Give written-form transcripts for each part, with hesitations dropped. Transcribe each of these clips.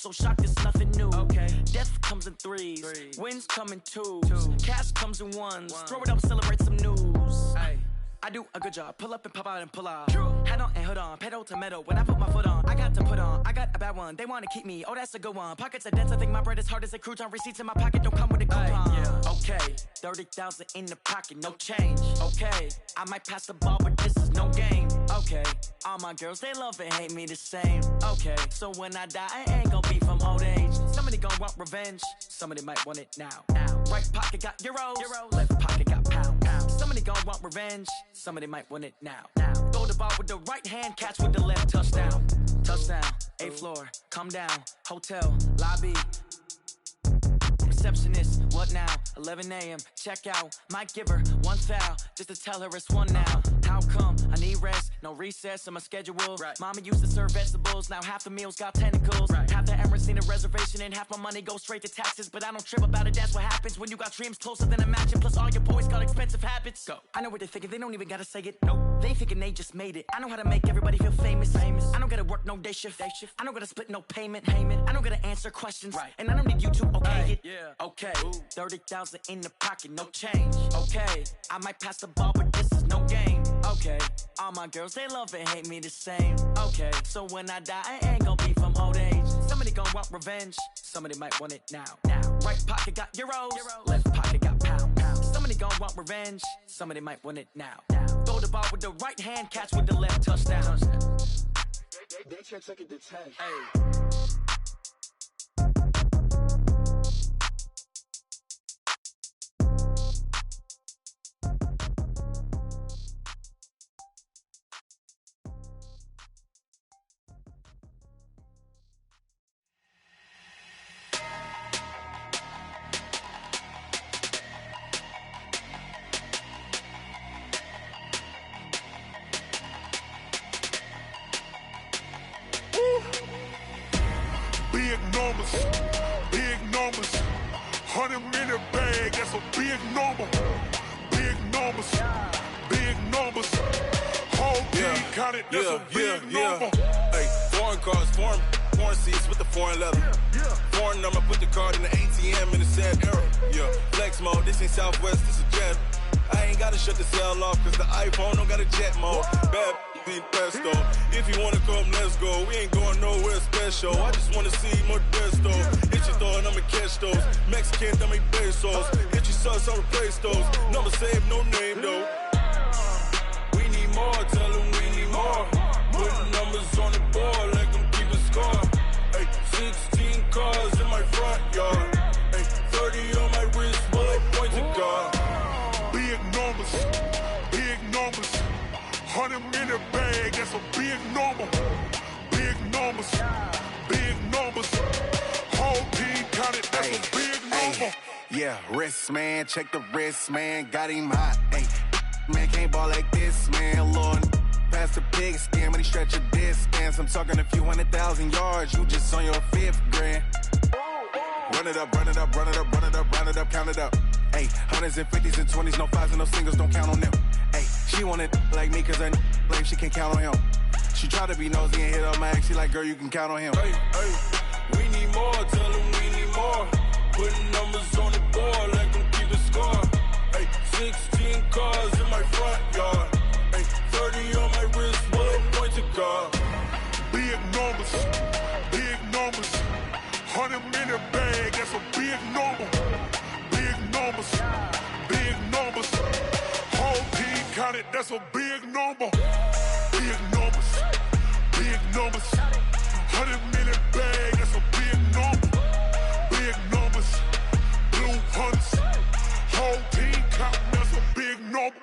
so shocked it's nothing new. Okay. Death comes in threes, wins come in twos, cash comes in ones. Throw it up, celebrate some news. Ay. I do a good job, pull up and pop out and pull out. Head on and hood on, pedal to metal. When I put my foot on, I got to put on. I got a bad one, they want to keep me, oh that's a good one. Pockets are dense, I think my bread is hard as a crouton. Receipts in my pocket don't come with a coupon. Yeah. Okay, 30,000 in the pocket, no change. Okay, I might pass the ball, but this is no game. Okay, all my girls, they love and hate me the same. Okay, so when I die, I ain't gonna be from old age. Somebody gon' want revenge, somebody might want it now. Right pocket got euros, left pocket got pound. Somebody gon' want revenge, somebody might want it now. Throw the ball with the right hand, catch with the left, touchdown. Touchdown, 8th floor, come down, hotel, lobby. Receptionist, what now? 11 a.m., check out. Might give her one foul, just to tell her it's one now. How come? I need rest, no recess in my schedule. Right. Mama used to serve vegetables, now half the meals got tentacles. Right. Half the Emirates need a reservation and half my money goes straight to taxes. But I don't trip about it, that's what happens when you got dreams closer than a match. And plus all your boys got expensive habits. Go. I know what they're thinking, they don't even gotta say it. Nope. They thinking they just made it. I know how to make everybody feel famous. I don't gotta work no day shift. I don't gotta split no payment. I don't gotta answer questions. Right. And I don't need you to okay it. Yeah. Okay, 30,000 in the pocket, no change. Okay, I might pass the ball, but this is no game. Okay, all my girls, they love and hate me the same. Okay, so when I die, I ain't gonna be from old age. Somebody gon' want revenge, somebody might want it now. Right pocket got euros, left pocket got pound. Somebody gon' want revenge, somebody might want it now. Throw the ball with the right hand, catch with the left, touchdown. They check second to 10. Hey. Big numbers, 100 in the bag, that's a big number. Big numbers, whole team counted, that's a big number. Hey, foreign cars, foreign seats with the foreign leather. Foreign number, put the card in the ATM in the sad era. Yeah, flex mode, this ain't Southwest, this is Jet. I ain't gotta shut the cell off, cause the iPhone don't got a jet mode. Bad be pesto. If you wanna come, let's go. We ain't going nowhere special. I just wanna see more Modesto. Hit your thought, I'ma catch those. Mexican, dame pesos. Hit your sus, I'll replace those. Number saved, no name though. We need more, tell them we need more. Putting numbers on the board, let them keep a score. Hey, 16 cars in my front yard. Hey, 30 on my wrist, bullet point to God. Big numbers, 100 in the bag, that's a big number. Big numbers, whole team counted, that's a big number. Yeah, wrist man, check the wrist man, got him hot. Ay, man can't ball like this, man, Lord. Pass the pig skin, but he stretch a distance. I'm talking a few 100,000 yards, you just on your 5th grand. Run it up, count it up. Ayy, 100s and 50s and 20s, no 5s and no singles, don't count on them. Ayy, she want it like me, cause her lame, she can't count on him. She try to be nosy and hit up my ex, she like, girl, you can count on him. Hey, we need more, tell them we need more. Putting numbers on the board, let them keep a score. Hey, 16 cars in my front yard. Hey, 30 on my wrist, bullet point to God. Big numbers, 100 in the bag, that's a big number. Big numbers, whole team counted, that's a big number. Big numbers, 100 in the bag, that's a big number. Big numbers, blue hunts, whole team counting, that's a big number.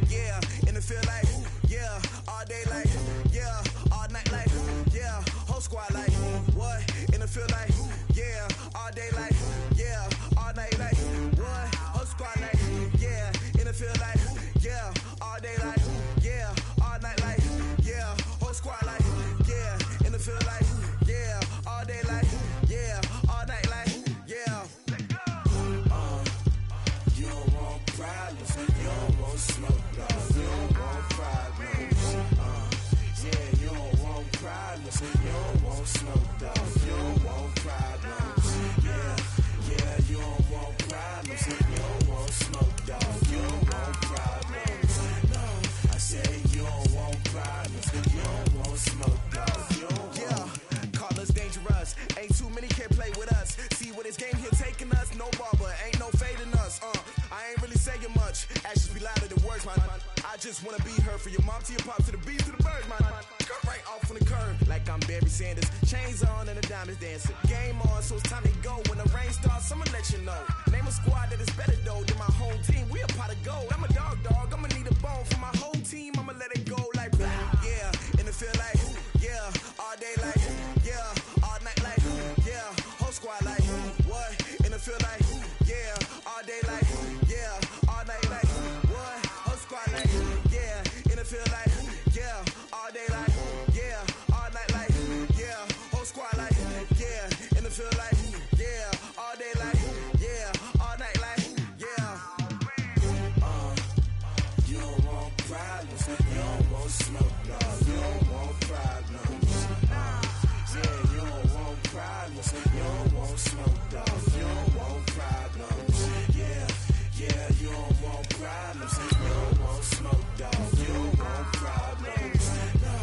Yeah, in the field like, yeah, all day like, yeah, all night like, yeah, whole squad like, what? In the field like, yeah, all day like, yeah, all night like, what? Whole squad like, yeah, in the field like, yeah, all day like, yeah, all night can't play with us. See where this game here taking us? No barber, ain't no fading us. I ain't really saying much. Actions be louder than words, man. I just wanna be heard for your mom to your pop to the beat to the birds, man. Cut right off on the curb like I'm Barry Sanders. Chains on and the diamonds dancing. Game on, so it's time to go. When the rain starts, I'ma let you know. Name a squad that is better though than my whole team. We a pot of gold. I'm a dog. I'ma need a bone for my whole team. I'ma let it go like yeah. And it feel like yeah. All day like yeah. All night like yeah. Whole squad like what? And it feel like yeah. All day like yeah. All night like what? Whole squad like yeah. And it feel like yeah. All day like yeah. All night like yeah. Whole squad like yeah. And it feel like yeah. All day like yeah. All night like yeah. You don't want problems. You don't want smoke. No. You don't want problems. Yeah, you don't want problems. You don't want smoke. Dog. You don't want problems. Yeah, you don't want problems. You don't want smoke. Dog. You don't want problems. No,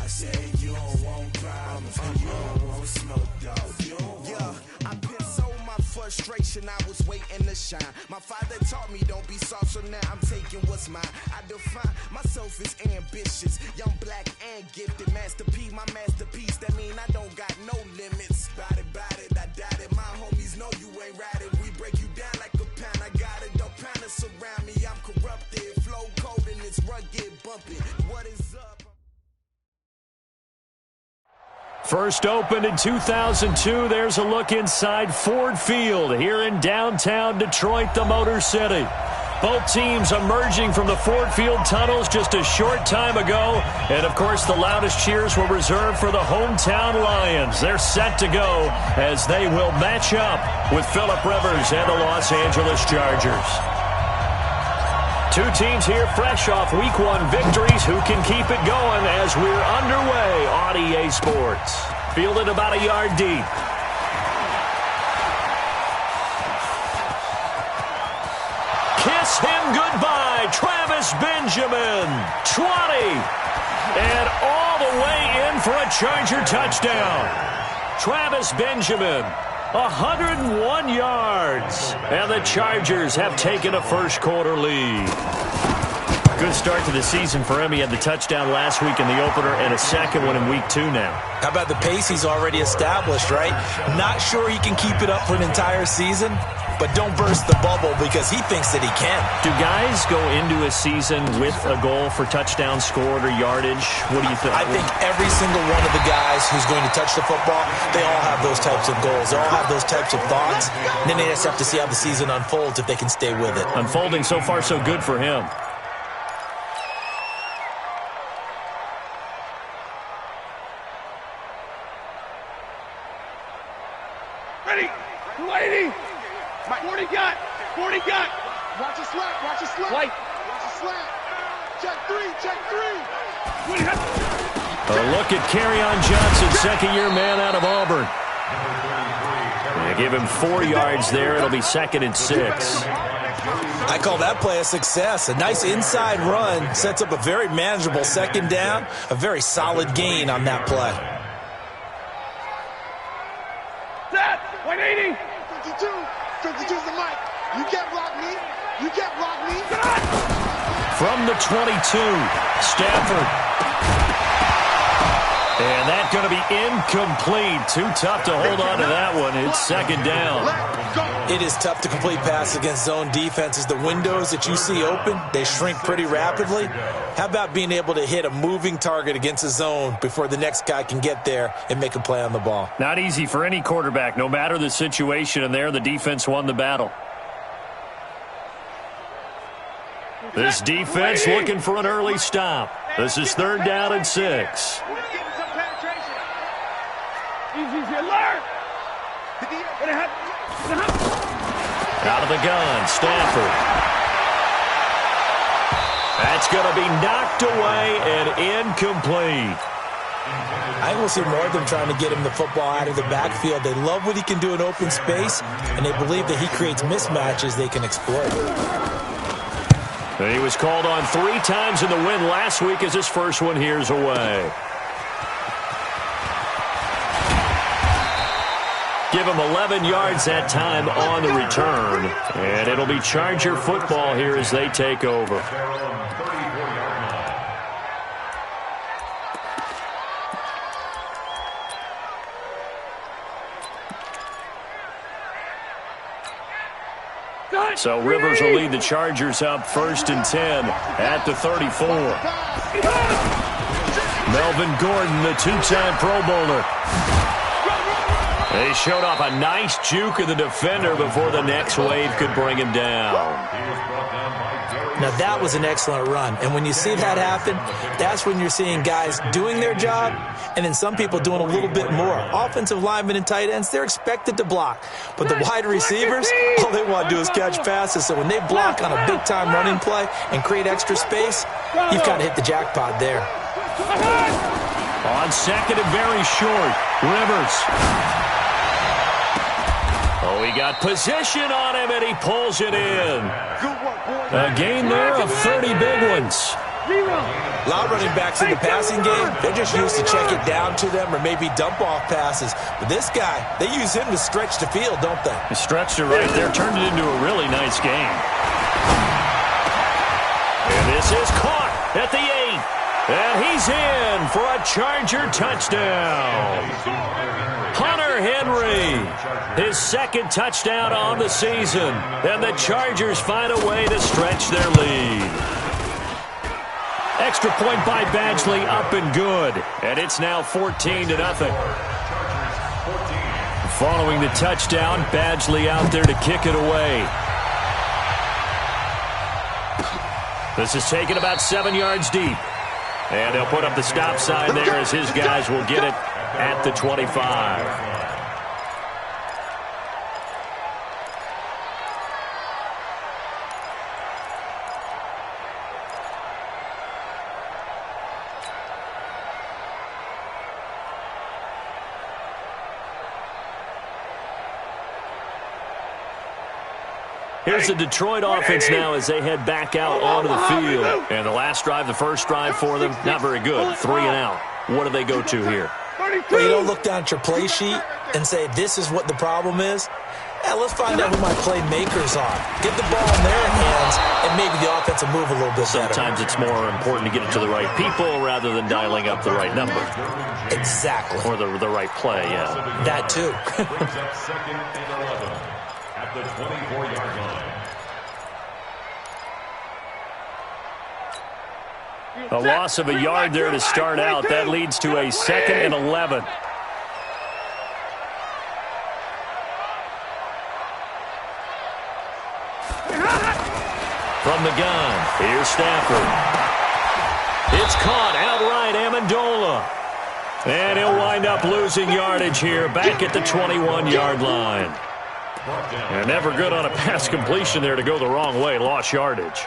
I said you don't want problems. You don't want smoke. Dog. You don't want. Yeah, I been so my frustration. I was waiting to shine. My father taught me don't be soft, so now I'm taking what's mine. I define myself as ambitious, young, black, and gifted. Master P, my masterpiece. That mean I don't got no limits. Bout it, I doubt it. My homies know you ain't right it. We break you down like a pound. I got it, don't pound us around me. I'm corrupted, flow cold and it's rugged, bumping. What is up? First opened in 2002, there's a look inside Ford Field here in downtown Detroit, the Motor City. Both teams emerging from the Ford Field tunnels just a short time ago. And, of course, the loudest cheers were reserved for the hometown Lions. They're set to go as they will match up with Phillip Rivers and the Los Angeles Chargers. Two teams here fresh off Week 1 victories. Who can keep it going as we're underway on EA Sports? Fielded about a yard deep. Kiss him goodbye, Travis Benjamin, 20, and all the way in for a Charger touchdown. Travis Benjamin, 101 yards, and the Chargers have taken a first-quarter lead. Good start to the season for him. He had the touchdown last week in the opener and a second one in Week 2 now. How about the pace he's already established, right? Not sure he can keep it up for an entire season, but don't burst the bubble because he thinks that he can. Do guys go into a season with a goal for touchdowns scored or yardage? What do you think? I think every single one of the guys who's going to touch the football, they all have those types of goals. They all have those types of thoughts. And then they just have to see how the season unfolds if they can stay with it. Unfolding so far so good for him. Ready, 280. 40 got. Watch a slap, White. Watch a slap. Check three. A look at Kerryon Johnson, second-year man out of Auburn. They give him 4 yards there. It'll be 2nd and 6. I call that play a success. A nice inside run sets up a very manageable second down. A very solid gain on that play. Set, 180. 52's the mic. You can't block me. From the 22, Stafford. And that's going to be incomplete. Too tough to hold on to that one. It's 2nd down. It is tough to complete passes against zone defenses. The windows that you see open, they shrink pretty rapidly. How about being able to hit a moving target against a zone before the next guy can get there and make a play on the ball? Not easy for any quarterback, no matter the situation. And there, the defense won the battle. This defense looking for an early stop. This is 3rd down and 6. Out of the gun, Stafford. That's going to be knocked away and incomplete. I will see more of them trying to get him the football out of the backfield. They love what he can do in open space, and they believe that he creates mismatches they can exploit. He was called on 3 times in the win last week as his first one here's away. Give him 11 yards that time on the return. And it'll be Charger football here as they take over. So Rivers will lead the Chargers up 1st and 10 at the 34. Melvin Gordon, the two-time Pro Bowler. They showed off a nice juke of the defender before the next wave could bring him down. Now, that was an excellent run. And when you see that happen, that's when you're seeing guys doing their job and then some people doing a little bit more. Offensive linemen and tight ends, they're expected to block. But the wide receivers, all they want to do is catch passes. So when they block on a big-time running play and create extra space, you've got to hit the jackpot there. On 2nd and very short, Rivers. Oh, he got position on him, and he pulls it in. A gain there of 30 big ones. A lot of running backs in the passing game, they're just used to check it down to them or maybe dump off passes. But this guy, they use him to stretch the field, don't they? He stretched it right there, turned it into a really nice game. And this is caught at the 8. And he's in for a Charger touchdown. Hunter Henry, his 2nd touchdown on the season. And the Chargers find a way to stretch their lead. Extra point by Badgley, up and good. And it's now 14-0. Following the touchdown, Badgley out there to kick it away. This is taken about 7 yards deep. And they'll put up the stop sign there as his guys will get it at the 25. Here's the Detroit offense now as they head back out onto the field. And the last drive, the first drive for them, not very good. 3 and out. What do they go to here? Well, you don't look down at your play sheet and say, this is what the problem is. Yeah, let's find out who my playmakers are. Get the ball in their hands, and maybe the offense will move a little bit better. Sometimes it's more important to get it to the right people rather than dialing up the right number. Exactly. Or the right play, yeah. That too. At the 24-yard line. A loss of a yard there to start out. That leads to a 2nd and 11. From the gun, here's Stafford. It's caught outright, Amendola. And he'll wind up losing yardage here, back at the 21-yard line. And never good on a pass completion there to go the wrong way. Lost yardage.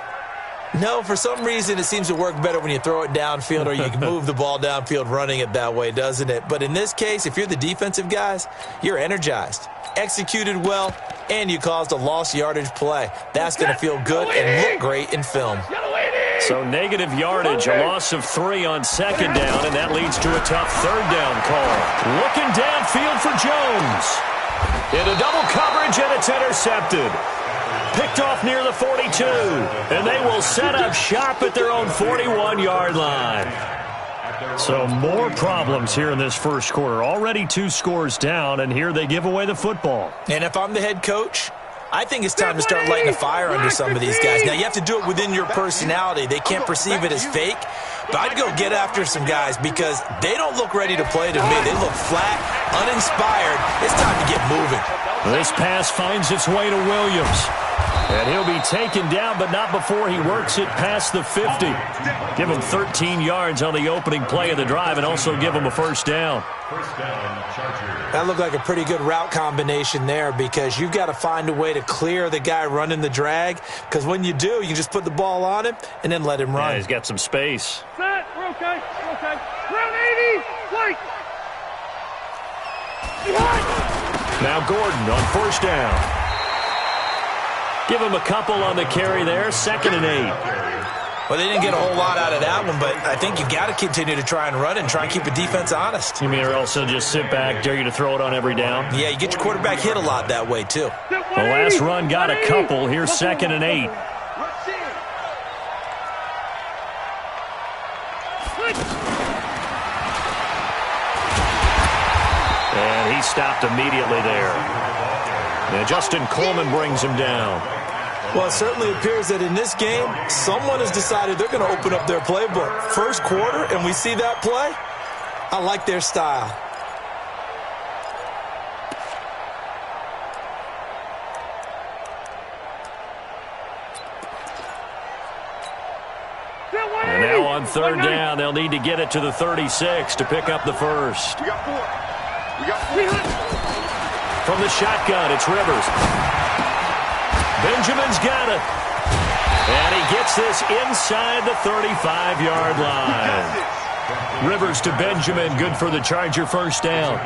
No, for some reason it seems to work better when you throw it downfield or you can move the ball downfield running it that way, doesn't it? But in this case, if you're the defensive guys, you're energized, executed well, and you caused a lost yardage play. That's going to feel good and look great in film. So negative yardage, a loss of 3 on 2nd down, and that leads to a tough 3rd down call. Looking downfield for Jones. Into double coverage, and it's intercepted. Picked off near the 42, and they will set up shop at their own 41-yard line. So more problems here in this first quarter. Already 2 scores down, and here they give away the football. And if I'm the head coach, I think it's time to start lighting a fire under some of these guys. Now, you have to do it within your personality. They can't perceive it as fake. But I'd go get after some guys because they don't look ready to play to me. They look flat, uninspired. It's time to get moving. This pass finds its way to Williams. And he'll be taken down, but not before he works it past the 50. Give him 13 yards on the opening play of the drive and also give him a first down. That looked like a pretty good route combination there because you've got to find a way to clear the guy running the drag because when you do, you just put the ball on him and then let him run. Yeah, he's got some space. Set. We're okay. We're okay. Round 80. Wait. Now Gordon on first down. Give him a couple on the carry there. 2nd and 8. Well, they didn't get a whole lot out of that one, but I think you got to continue to try and run and try and keep the defense honest. You mean or else they'll just sit back, dare you to throw it on every down? Yeah, you get your quarterback hit a lot that way, too. The last run got a couple. Here's 2nd and 8. And he stopped immediately there. And Justin Coleman brings him down. Well, it certainly appears that in this game, someone has decided they're going to open up their playbook. First quarter, and we see that play. I like their style. And now on 3rd down, they'll need to get it to the 36 to pick up the first. We got 4. We got 4. From the shotgun, it's Rivers. Benjamin's got it. And he gets this inside the 35-yard line. Rivers to Benjamin, good for the Charger first down.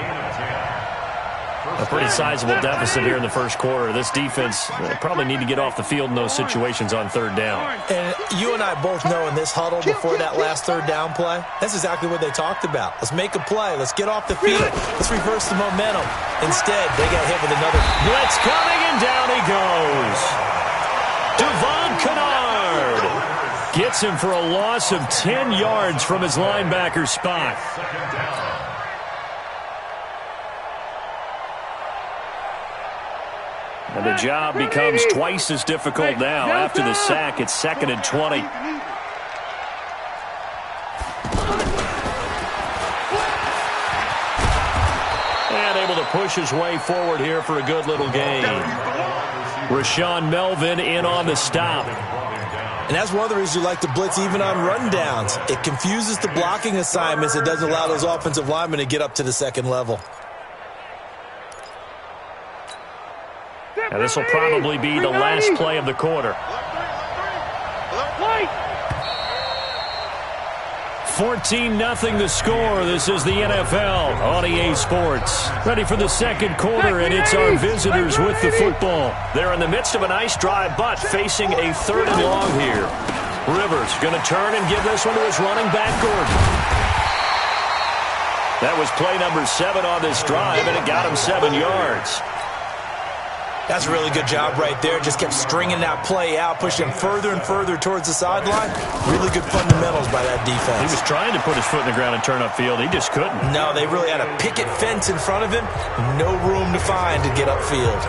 A pretty sizable deficit here in the first quarter. This defense probably need to get off the field in those situations on 3rd down. And you and I both know in this huddle before that last 3rd down play, that's exactly what they talked about. Let's make a play. Let's get off the field. Let's reverse the momentum. Instead, they got hit with another blitz coming, and down he goes. Devon Kennard gets him for a loss of 10 yards from his linebacker spot. And the job becomes twice as difficult now. After the sack, it's 2nd and 20. And able to push his way forward here for a good little gain. Rashawn Melvin in on the stop. And that's one of the reasons you like to blitz even on rundowns. It confuses the blocking assignments. It doesn't allow those offensive linemen to get up to the 2nd level. And this will probably be the last play of the quarter. 14-0 the score. This is the NFL on EA Sports. Ready for the 2nd quarter, and it's our visitors with the football. They're in the midst of a nice drive, but facing a 3rd and long here. Rivers going to turn and give this one to his running back, Gordon. That was play number 7 on this drive, and it got him 7 yards. That's a really good job right there. Just kept stringing that play out, pushing further and further towards the sideline. Really good fundamentals by that defense. He was trying to put his foot in the ground and turn upfield. He just couldn't. No, they really had a picket fence in front of him. No room to find to get upfield.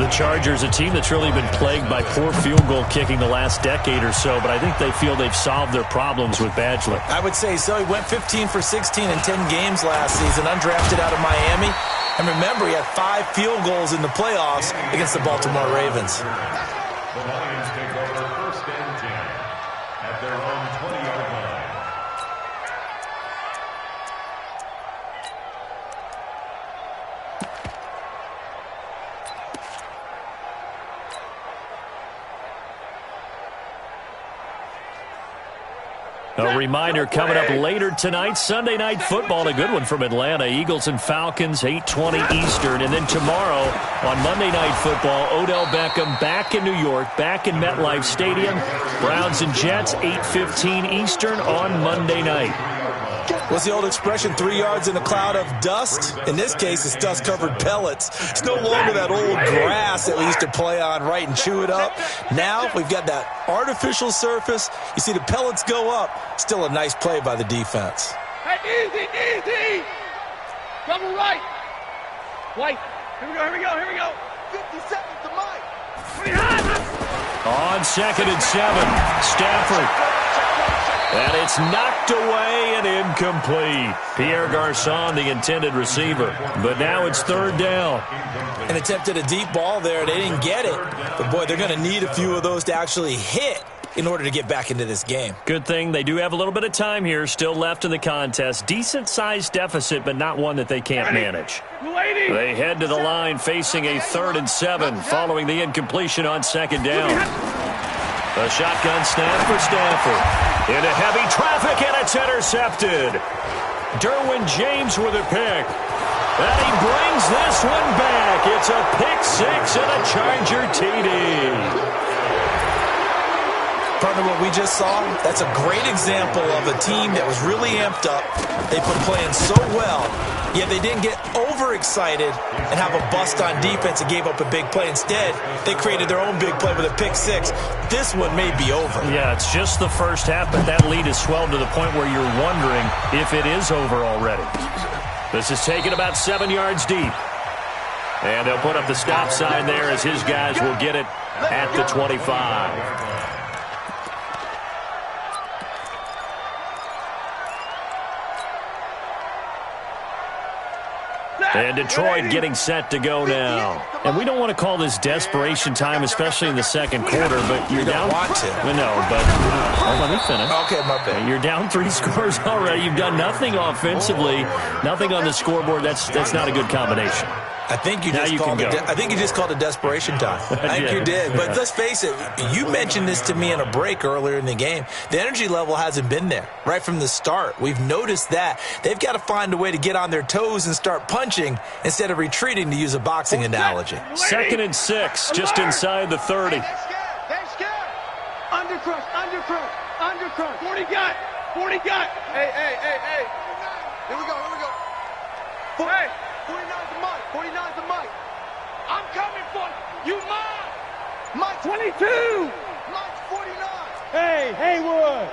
The Chargers, a team that's really been plagued by poor field goal kicking the last decade or so, but I think they feel they've solved their problems with Badgley. I would say so. He went 15 for 16 in 10 games last season, undrafted out of Miami. And remember, he had 5 field goals in the playoffs against the Baltimore Ravens. The Lions take over 1st and 10 at their own 20-yard line. A reminder coming up later tonight, Sunday Night Football, a good one from Atlanta. Eagles and Falcons, 8:20 Eastern. And then tomorrow on Monday Night Football, Odell Beckham back in New York, back in MetLife Stadium. Browns and Jets, 8:15 Eastern on Monday night. What's the old expression, 3 yards in a cloud of dust? In this case, it's dust-covered pellets. It's no longer that old grass that we used to play on, right, and chew it up. Now we've got that artificial surface. You see the pellets go up. Still a nice play by the defense. Hey, easy! Double right! White, here we go! 50 seconds to Mike! On 2nd and 7, Stafford. And it's knocked away and incomplete. Pierre Garçon, the intended receiver. But now it's 3rd down. An attempt at a deep ball there. They didn't get it. But, boy, they're going to need a few of those to actually hit in order to get back into this game. Good thing they do have a little bit of time here still left in the contest. Decent-sized deficit, but not one that they can't manage. They head to the line facing a 3rd and 7 following the incompletion on 2nd down. A shotgun snap for Stafford. Into heavy traffic, and it's intercepted. Derwin James with a pick. And he brings this one back. It's a pick 6 and a Charger TD. Partner, what we just saw, that's a great example of a team that was really amped up. They've been playing so well, yet they didn't get overexcited and have a bust on defense and gave up a big play. Instead, they created their own big play with a pick six. This one may be over. Yeah, it's just the first half, but that lead has swelled to the point where you're wondering if it is over already. This is taken about 7 yards deep. And they'll put up the stop sign there as his guys will get it at the 25. And Detroit getting set to go now. And we don't want to call this desperation time, especially in the second quarter, but you're down. Want to. No, but let me finish. Okay, my bad. You're down 3 scores already. You've done nothing offensively, nothing on the scoreboard. That's not a good combination. I think you just called it desperation time. I think you did. But let's face it, you mentioned this to me in a break earlier in the game. The energy level hasn't been there right from the start. We've noticed that. They've got to find a way to get on their toes and start punching instead of retreating, to use a boxing analogy. 2nd and 6, just inside the 30. They scared. Undercrush. 40 got. Hey. Here we go. Hey. 49's the mic. I'm coming for you. You mine. Mike 22. Mike's 49. Hey, Haywood.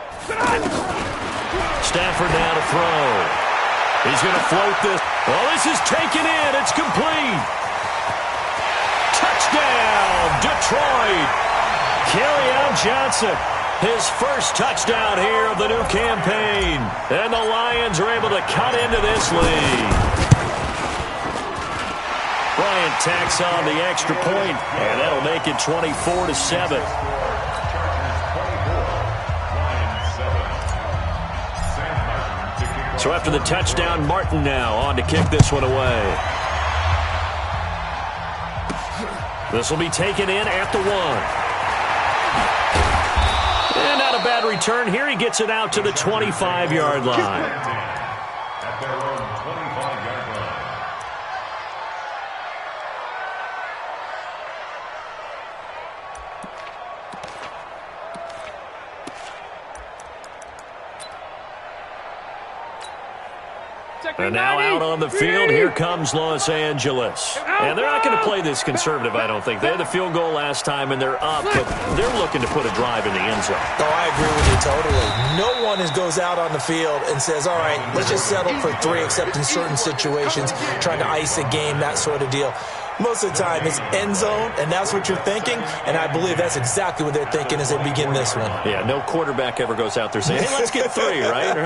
Stafford now to throw. He's going to float this. Well, this is taken in. It's complete. Touchdown, Detroit. Kerryon Johnson, his first touchdown here of the new campaign. And the Lions are able to cut into this lead. Bryant tacks on the extra point, and that'll make it 24-7. So after the touchdown, Martin now on to kick this one away. This will be taken in at the 1. And not a bad return here. He gets it out to the 25-yard line. At their own 25-yard line. And now out on the field, here comes Los Angeles. And they're not going to play this conservative, I don't think. They had the field goal last time, and they're up, but they're looking to put a drive in the end zone. Oh, I agree with you totally. No one goes out on the field and says, all right, let's just settle for 3, except in certain situations, trying to ice a game, that sort of deal. Most of the time, it's end zone, and that's what you're thinking, and I believe that's exactly what they're thinking as they begin this one. Yeah, no quarterback ever goes out there saying, hey, let's get 3, right?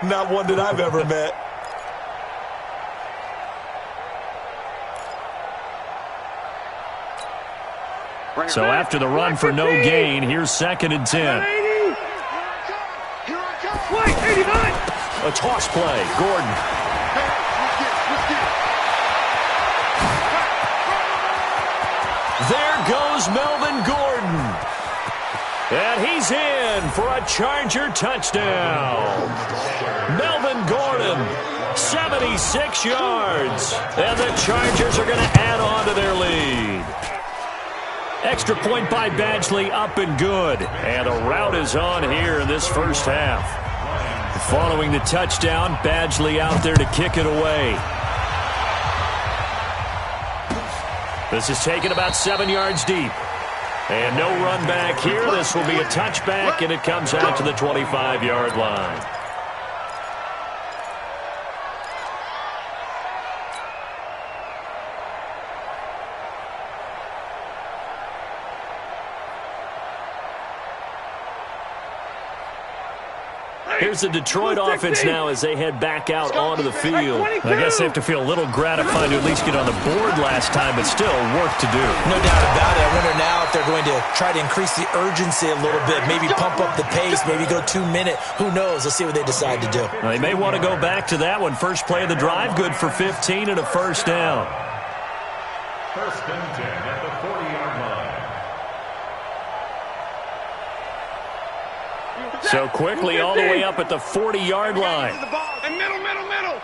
Not one that I've ever met. So after the run for no gain, here's 2nd and 10. A toss play, Gordon. There goes Melvin Gordon. And he's in for a Charger touchdown. Melvin Gordon, 76 yards. And the Chargers are going to add on to their lead. Extra point by Badgley, up and good. And a rout is on here in this first half. Following the touchdown, Badgley out there to kick it away. This is taken about 7 yards deep. And no run back here. This will be a touchback, and it comes out to the 25-yard line. Here's the Detroit offense now as they head back out onto the field. I guess they have to feel a little gratified to at least get on the board last time, but still work to do. No doubt about it. I wonder now if they're going to try to increase the urgency a little bit, maybe pump up the pace, maybe go 2-minute. Who knows? Let's see what they decide to do. Well, they may want to go back to that one. First play of the drive, good for 15 and a first down. 1st and 10 at the 40-yard line. So quickly all the way up at the 40-yard line. Middle.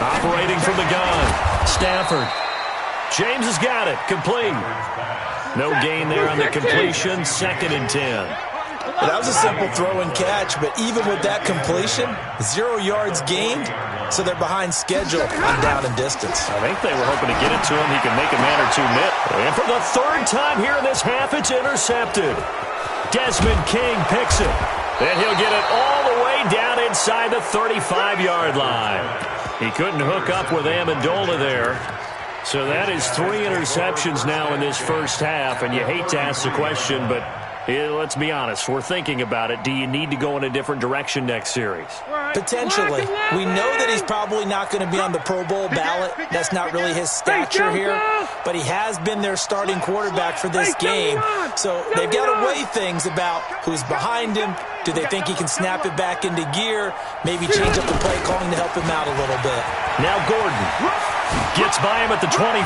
Operating from the gun. Stafford. James has got it. Complete. No gain there on the completion. 2nd and 10. Well, that was a simple throw and catch, but even with that completion, 0 yards gained, so they're behind schedule on down and distance. I think they were hoping to get it to him. He can make a man or two miss. And for the 3rd time here in this half, it's intercepted. Desmond King picks it. And he'll get it all the way down inside the 35-yard line. He couldn't hook up with Amendola there. So that is 3 interceptions now in this first half, and you hate to ask the question, but let's be honest. We're thinking about it. Do you need to go in a different direction next series? Potentially. We know that he's probably not going to be on the Pro Bowl ballot. That's not really his stature here, but he has been their starting quarterback for this game. So they've got to weigh things about who's behind him. Do they think he can snap it back into gear? Maybe change up the play calling to help him out a little bit. Now Gordon gets by him at the 25.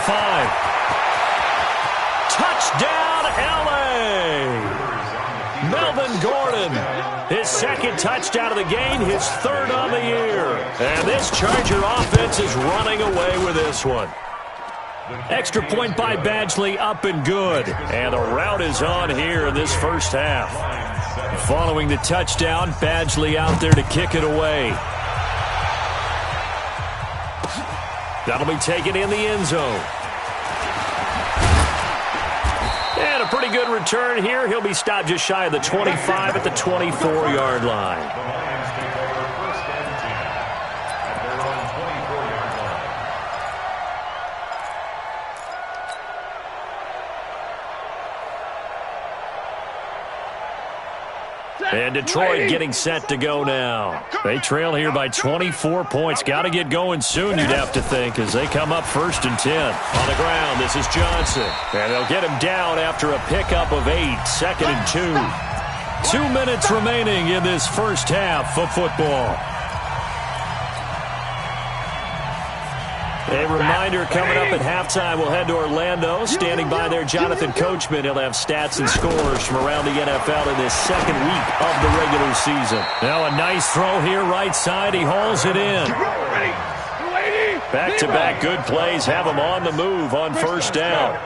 Touchdown, L.A. Melvin Gordon, his 2nd touchdown of the game, his 3rd on the year. And this Charger offense is running away with this one. Extra point by Badgley, up and good. And the route is on here in this first half. Following the touchdown, Badgley out there to kick it away. That'll be taken in the end zone. And a pretty good return here. He'll be stopped just shy of the 25 at the 24-yard line. The Lions take over 1st and 10 at their own 24-yard line. And Detroit getting set to go now. They trail here by 24 points. Got to get going soon, you'd have to think, as they come up 1st and 10. On the ground, this is Johnson. And they'll get him down after a pickup of 8. 2nd and 2. 2 minutes remaining in this first half of football. A reminder coming up at halftime, we'll head to Orlando. Standing by there, Jonathan Coachman. He'll have stats and scores from around the NFL in this 2nd week of the regular season. Now a nice throw here, right side. He hauls it in. Back-to-back good plays have him on the move on 1st down.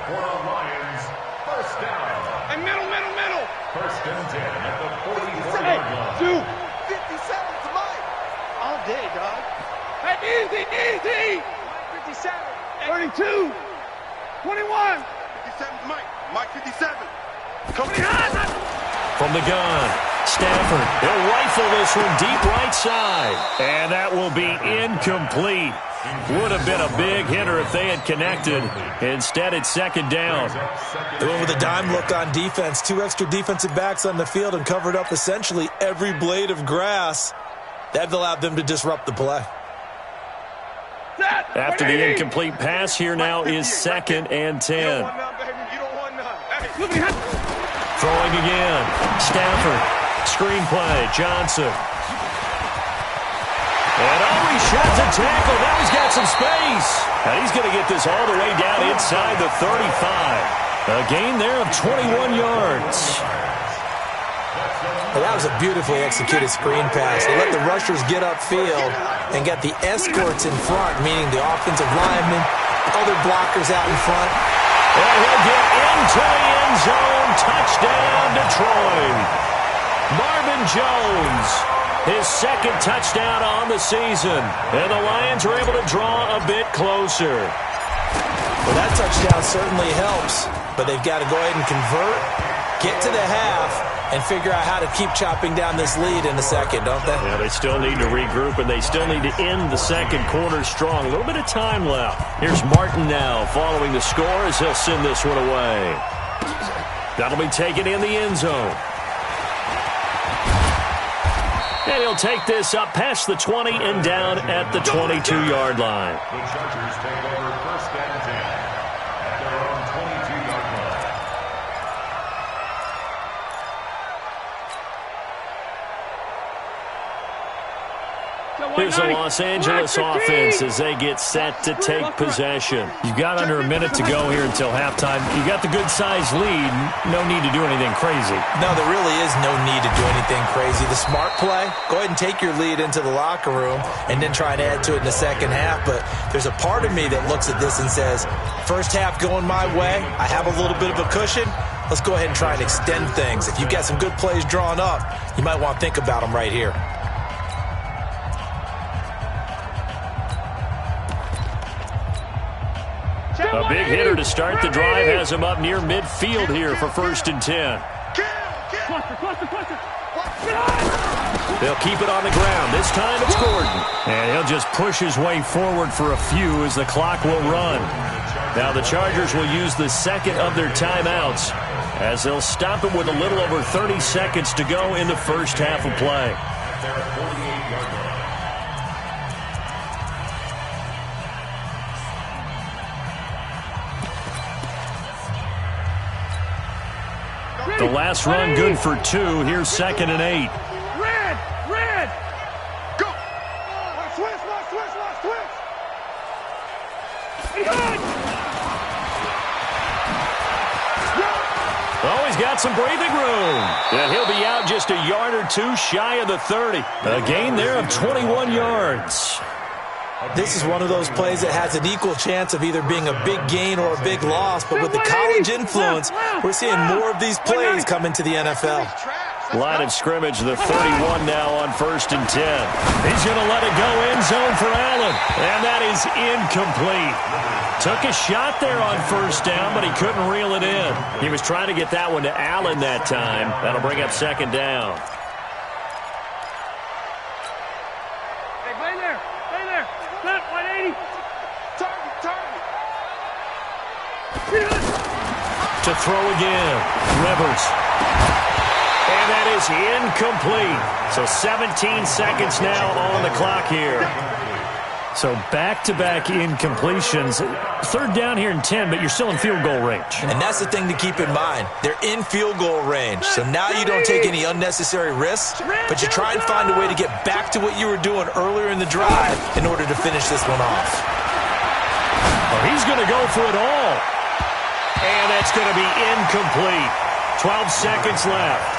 First down. And middle. 1st and 10 at the 44-yard line. 57 to Mike. All day, dog. Hey, easy. 57. 32. 21. 57 to Mike. Mike 57. From the gun, Stafford. He'll rifle this one deep right side. And that will be incomplete. Would have been a big hitter if they had connected. Instead, it's 2nd down. They went with a dime look on defense. 2 extra defensive backs on the field and covered up essentially every blade of grass. That allowed them to disrupt the play. After the incomplete pass, here now is 2nd and 10. Throwing again. Stafford. Screenplay. Johnson. And he shots a tackle. Now he's got some space. And he's going to get this all the way down inside the 35. A gain there of 21 yards. Well, that was a beautifully executed screen pass. They let the rushers get upfield and get the escorts in front, meaning the offensive linemen, other blockers out in front. And he'll get into the end zone. Touchdown, Detroit. Marvin Jones, his 2nd touchdown on the season. And the Lions are able to draw a bit closer. Well, that touchdown certainly helps, but they've got to go ahead and convert, get to the half, and figure out how to keep chopping down this lead in the 2nd, don't they? Yeah, they still need to regroup, and they still need to end the 2nd quarter strong. A little bit of time left. Here's Martin now following the score as he'll send this one away. That'll be taken in the end zone. And he'll take this up past the 20 and down at the 22-yard line. The Chargers take over 1st and 10 at their own 22-yard line. Here's the Los Angeles offense as they get set to take possession. You've got under a minute to go here until halftime. You got the good-sized lead. No need to do anything crazy. No, there really is no need to do anything crazy. The smart play, go ahead and take your lead into the locker room and then try and add to it in the second half. But there's a part of me that looks at this and says, first half going my way, I have a little bit of a cushion. Let's go ahead and try and extend things. If you've got some good plays drawn up, you might want to think about them right here. A big hitter to start the drive has him up near midfield here for 1st and 10. They'll keep it on the ground. This time it's Gordon. And he'll just push his way forward for a few as the clock will run. Now the Chargers will use the second of their timeouts as they'll stop it with a little over 30 seconds to go in the first half of play. The last run good for 2. Here's 2nd and 8. Red! Go! Switch! Oh, he's got some breathing room. And he'll be out just a yard or two shy of the 30. A gain there of 21 yards. This is one of those plays that has an equal chance of either being a big gain or a big loss, but with the college influence, we're seeing more of these plays come into the NFL. Line of scrimmage, the 31 now on 1st and 10. He's going to let it go end zone for Allen, and that is incomplete. Took a shot there on 1st down, but he couldn't reel it in. He was trying to get that one to Allen that time. That'll bring up 2nd down. To throw again, Rivers. And that is incomplete. So 17 seconds now on the clock here. So back-to-back incompletions. 3rd down here in 10, but you're still in field goal range. And that's the thing to keep in mind. They're in field goal range. So now you don't take any unnecessary risks, but you try and find a way to get back to what you were doing earlier in the drive in order to finish this one off. Well, he's going to go for it all. And that's going to be incomplete. 12 seconds left.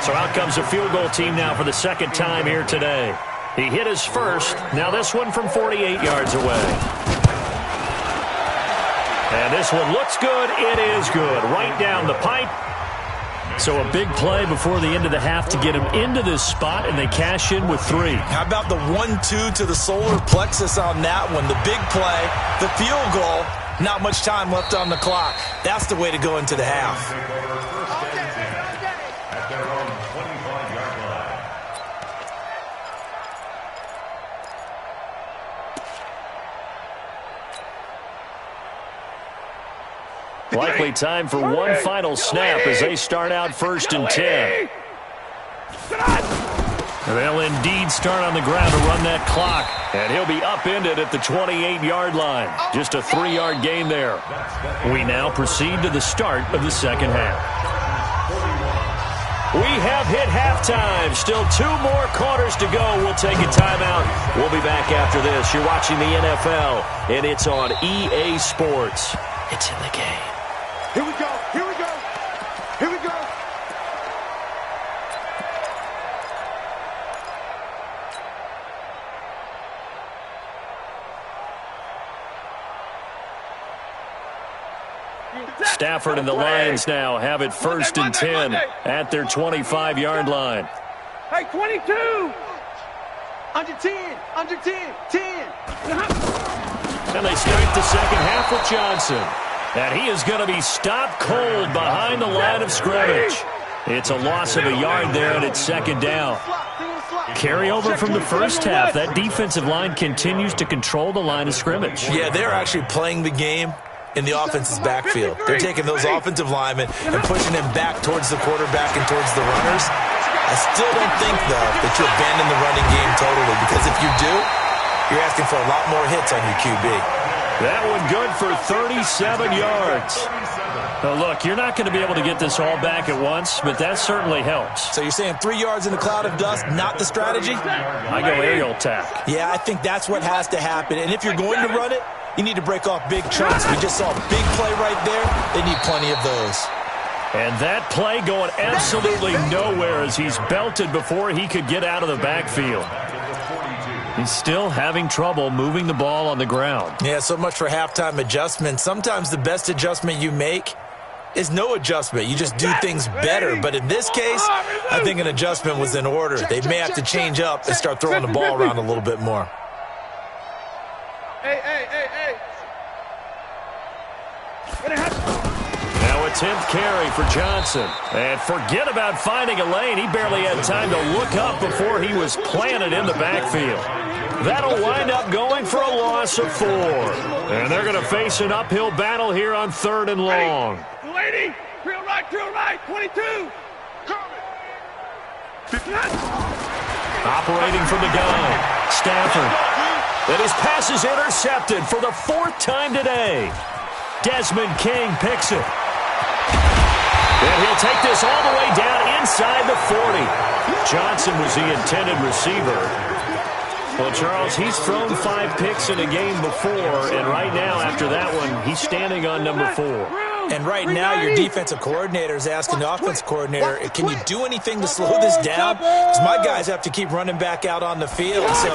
So out comes the field goal team now for the 2nd time here today. He hit his first. Now this one from 48 yards away. And this one looks good. It is good. Right down the pipe. So a big play before the end of the half to get him into this spot, and they cash in with 3. How about the 1-2 to the solar plexus on that one? The big play, the field goal, not much time left on the clock. That's the way to go into the half. At their own 25-yard line. Likely time for one final snap as they start out 1st and 10. They'll indeed start on the ground to run that clock. And he'll be upended at the 28-yard line. Just a 3-yard gain there. We now proceed to the start of the second half. We have hit halftime. Still 2 more quarters to go. We'll take a timeout. We'll be back after this. You're watching the NFL, and it's on EA Sports. It's in the game. Here we go. Here we go. Here we go. Stafford and the Lions now have it 1st and 10 at their 25-yard line. Hey, 22. Under 10. Under 10. 10. And they start the second half with Johnson. And he is going to be stopped cold behind the line of scrimmage. It's a loss of a yard there, and it's 2nd down. Carry over from the first half. That defensive line continues to control the line of scrimmage. Yeah, they're actually playing the game in the offense's backfield. They're taking those offensive linemen and pushing them back towards the quarterback and towards the runners. I still don't think, though, that you abandon the running game totally, because if you do, you're asking for a lot more hits on your QB. That one good for 37 yards. Now, look, you're not going to be able to get this all back at once, but that certainly helps. So you're saying 3 yards in a cloud of dust, not the strategy? I go aerial attack. Yeah, I think that's what has to happen. And if you're going to run it, you need to break off big chunks. We just saw a big play right there. They need plenty of those. And that play going absolutely nowhere as he's belted before he could get out of the backfield. He's still having trouble moving the ball on the ground. Yeah, so much for halftime adjustment. Sometimes the best adjustment you make is no adjustment. You just do things better. But in this case, I think an adjustment was in order. They may have to change up and start throwing the ball around a little bit more. Hey. Now a 10th carry for Johnson. And forget about finding a lane. He barely had time to look up before he was planted in the backfield. That'll wind up going for a loss of 4. And they're going to face an uphill battle here on 3rd and long. Lady, drill right, 22. Operating from the gun, Stafford. And his pass is intercepted for the 4th time today. Desmond King picks it. And he'll take this all the way down inside the 40. Johnson was the intended receiver. Well, Charles, he's thrown 5 picks in a game before, and right now, after that one, he's standing on number 4. And right now, your defensive coordinator is asking the offensive coordinator, can you do anything to slow this down? Because my guys have to keep running back out on the field. So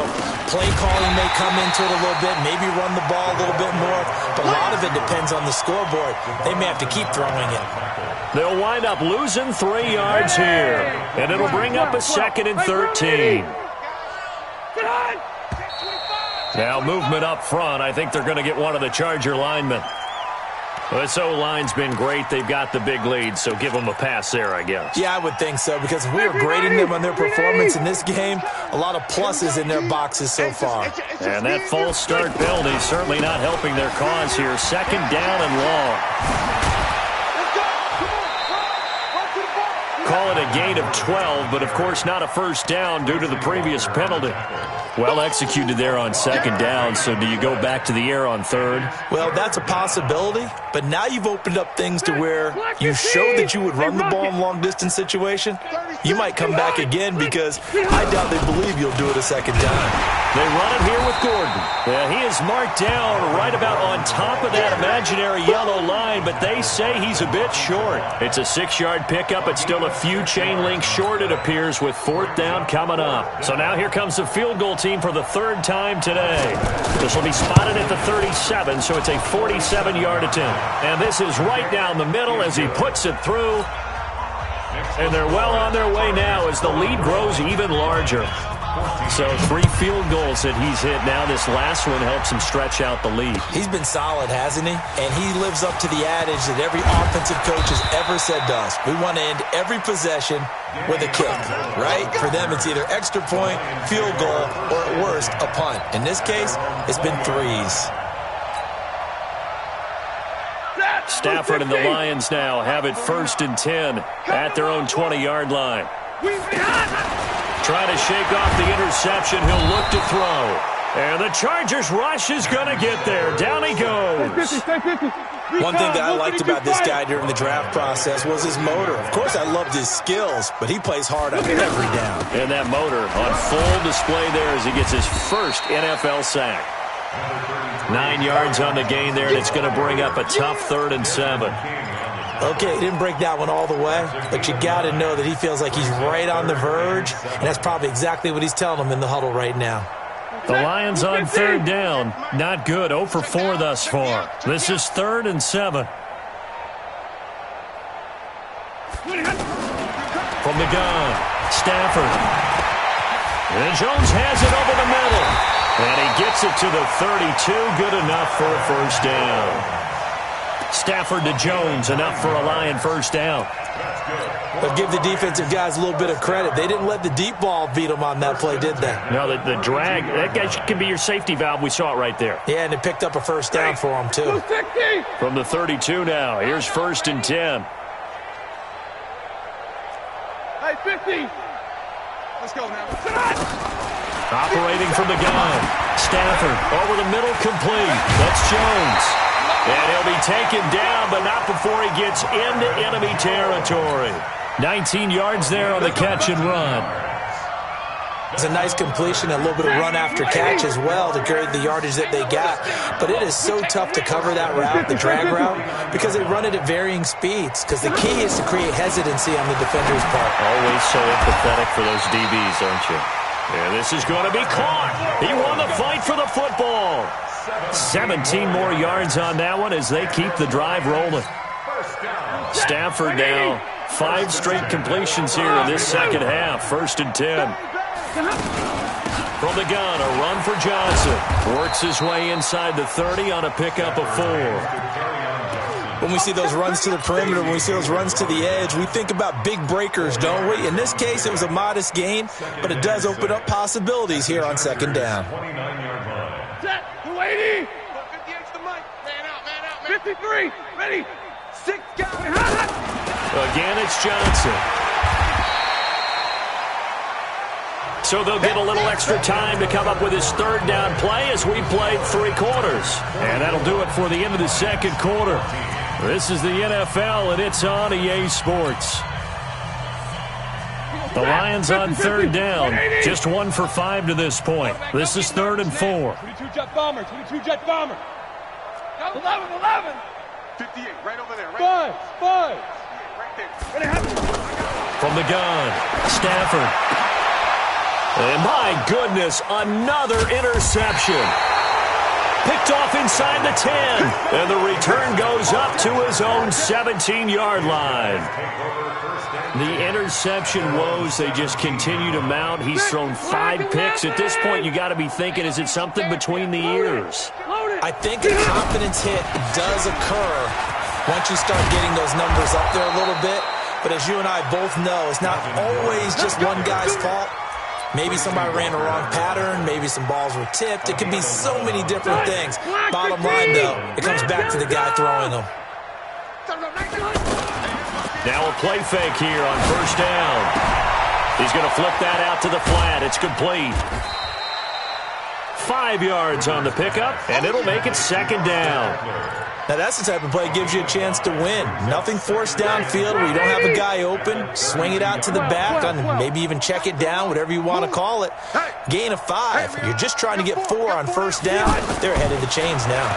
play calling may come into it a little bit, maybe run the ball a little bit more. But a lot of it depends on the scoreboard. They may have to keep throwing it. They'll wind up losing 3 yards here. And it'll bring up a 2nd and 13. Now movement up front. I think they're going to get one of the Charger linemen. Well, this O-line's been great. They've got the big lead, so give them a pass there, I guess. Yeah, I would think so, because if we were grading them on their performance in this game, a lot of pluses in their boxes so far. And that false start penalty certainly not helping their cause here. 2nd down and long. Call it a gain of 12, but of course not a first down due to the previous penalty. Well executed there on 2nd down, so do you go back to the air on 3rd? Well, that's a possibility, but now you've opened up things to where you showed that you would run the ball in long-distance situation. You might come back again because I doubt they believe you'll do it a 2nd time. They run it here with Gordon. Yeah, he is marked down right about on top of that imaginary yellow line, but they say he's a bit short. It's a 6-yard pickup. It's still a few chain links short, it appears, with 4th down coming up. So now here comes the field goal team for the 3rd time today. This will be spotted at the 37, so it's a 47-yard attempt. And this is right down the middle as he puts it through. And they're well on their way now as the lead grows even larger. So 3 field goals that he's hit now. This last one helps him stretch out the lead. He's been solid, hasn't he? And he lives up to the adage that every offensive coach has ever said to us. We want to end every possession with a kick, right? For them, it's either extra point, field goal, or at worst, a punt. In this case, it's been 3s. Stafford and the Lions now have it 1st and 10 at their own 20-yard line. Trying to shake off the interception. He'll look to throw. And the Chargers rush is going to get there. Down he goes. One thing that I liked about this guy during the draft process was his motor. Of course, I loved his skills, but he plays hard on every down. And that motor on full display there as he gets his first NFL sack. 9 yards on the gain there, and it's going to bring up a tough 3rd and 7. Okay, he didn't break that one all the way, but you got to know that he feels like he's right on the verge, and that's probably exactly what he's telling them in the huddle right now. The Lions on 3rd down. Not good. 0 for 4 thus far. This is 3rd and 7. From the gun, Stafford. And Jones has it over the middle. And he gets it to the 32. Good enough for a first down. Stafford to Jones, enough for a Lion first down. But give the defensive guys a little bit of credit. They didn't let the deep ball beat them on that play, did they? No, the drag, that guy can be your safety valve. We saw it right there. Yeah, and it picked up a first down for him, too. From the 32 now, here's 1st and 10. Hey, 50. Let's go now. Operating from the gun. Stafford over the middle, complete. That's Jones. And he'll be taken down, but not before he gets into enemy territory. 19 yards there on the catch and run. It's a nice completion, a little bit of run after catch as well to carry the yardage that they got. But it is so tough to cover that route, the drag route, because they run it at varying speeds. Because the key is to create hesitancy on the defender's part. Always so empathetic for those DBs, aren't you? Yeah, this is going to be caught. He won the fight for the football. 17 more yards on that one as they keep the drive rolling. Stafford now, 5 straight completions here in this second half. 1st and 10. From the gun, a run for Johnson. Works his way inside the 30 on a pickup of 4. When we see those runs to the perimeter, when we see those runs to the edge, we think about big breakers, don't we? In this case, it was a modest gain, but it does open up possibilities here on 2nd down. Set, 280. 58's the mic. Man out, man out, man. 53, ready. 6 guys. Again, it's Johnson. So they'll get a little extra time to come up with his 3rd down play as we played 3 quarters. And that'll do it for the end of the 2nd quarter. This is the NFL, and it's on EA Sports. The Lions on 3rd down. Just 1 for 5 to this point. This is 3rd and 4. 22 jet bomber, 22 jet bomber. 11. 58, right over there. Right 5. Right there. From the gun, Stafford. And my goodness, another interception. Picked off inside the 10. And the return goes up to his own 17-yard line. The interception woes, they just continue to mount. He's thrown 5 picks. At this point, you got to be thinking, is it something between the ears? I think a confidence hit does occur once you start getting those numbers up there a little bit. But as you and I both know, it's not always just one guy's fault. Maybe somebody ran the wrong pattern. Maybe some balls were tipped. It could be so many different things. Bottom line, though, it comes back to the guy throwing them. Now a play fake here on 1st down. He's going to flip that out to the flat. It's complete. 5 yards on the pickup, and it'll make it 2nd down. Now, that's the type of play that gives you a chance to win. Nothing forced downfield where you don't have a guy open. Swing it out to the back, and maybe even check it down, whatever you want to call it. Gain of 5. You're just trying to get 4 on 1st down. They're ahead of the chains now.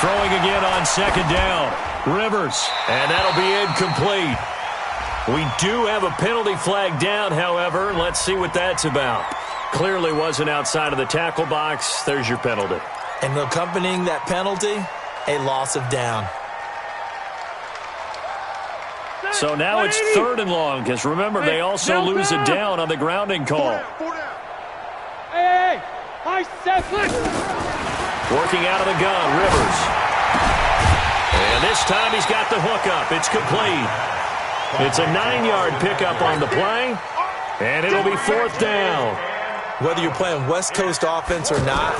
Throwing again on 2nd down. Rivers, and that'll be incomplete. We do have a penalty flag down, however. Let's see what that's about. Clearly wasn't outside of the tackle box. There's your penalty. And accompanying that penalty, a loss of down. So now it's 3rd and long, because remember, they also lose a down on the grounding call. Hey, I said Working out of the gun, Rivers. And this time he's got the hook up. It's complete. It's a 9-yard pickup on the play, and it'll be 4th down. Whether you're playing West Coast offense or not,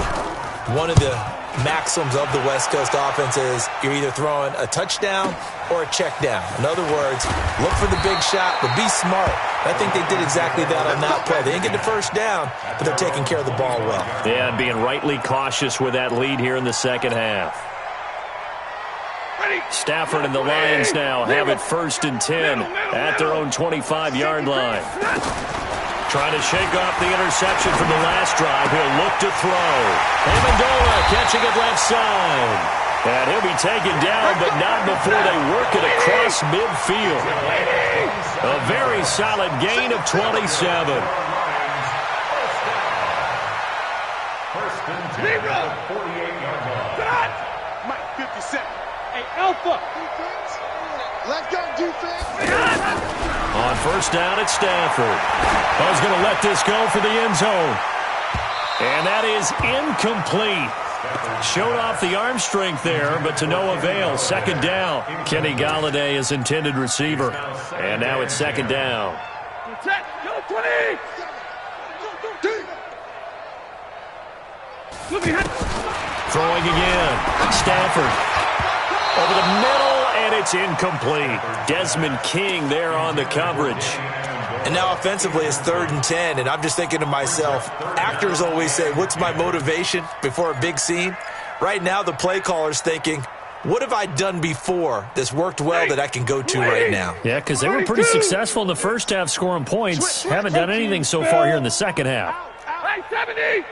one of the maxims of the West Coast offense is you're either throwing a touchdown or a check down. In other words, look for the big shot, but be smart. I think they did exactly that on that play. They didn't get the 1st down, but they're taking care of the ball well. Yeah, and being rightly cautious with that lead here in the 2nd half. Stafford and the Lions now have it 1st and 10 at their own 25-yard line. Trying to shake off the interception from the last drive. He'll look to throw. Amendola catching it left side. And he'll be taken down, but not before they work it across midfield. A very solid gain of 27. Mike, 57. Hey, Alpha. Let's go, defense. On 1st down, it's Stafford. He's going to let this go for the end zone. And that is incomplete. Showed off the arm strength there, but to no avail. 2nd down. Kenny Golladay is intended receiver. And now it's 2nd down. Throwing again. Stafford. Over the middle, and it's incomplete. Desmond King there on the coverage. And now offensively it's 3rd and 10, and I'm just thinking to myself, actors always say, what's my motivation before a big scene? Right now the play caller's thinking, what have I done before that's worked well that I can go to right now? Yeah, because they were pretty successful in the first half scoring points. Haven't done anything so far here in the second half. Hey, 70!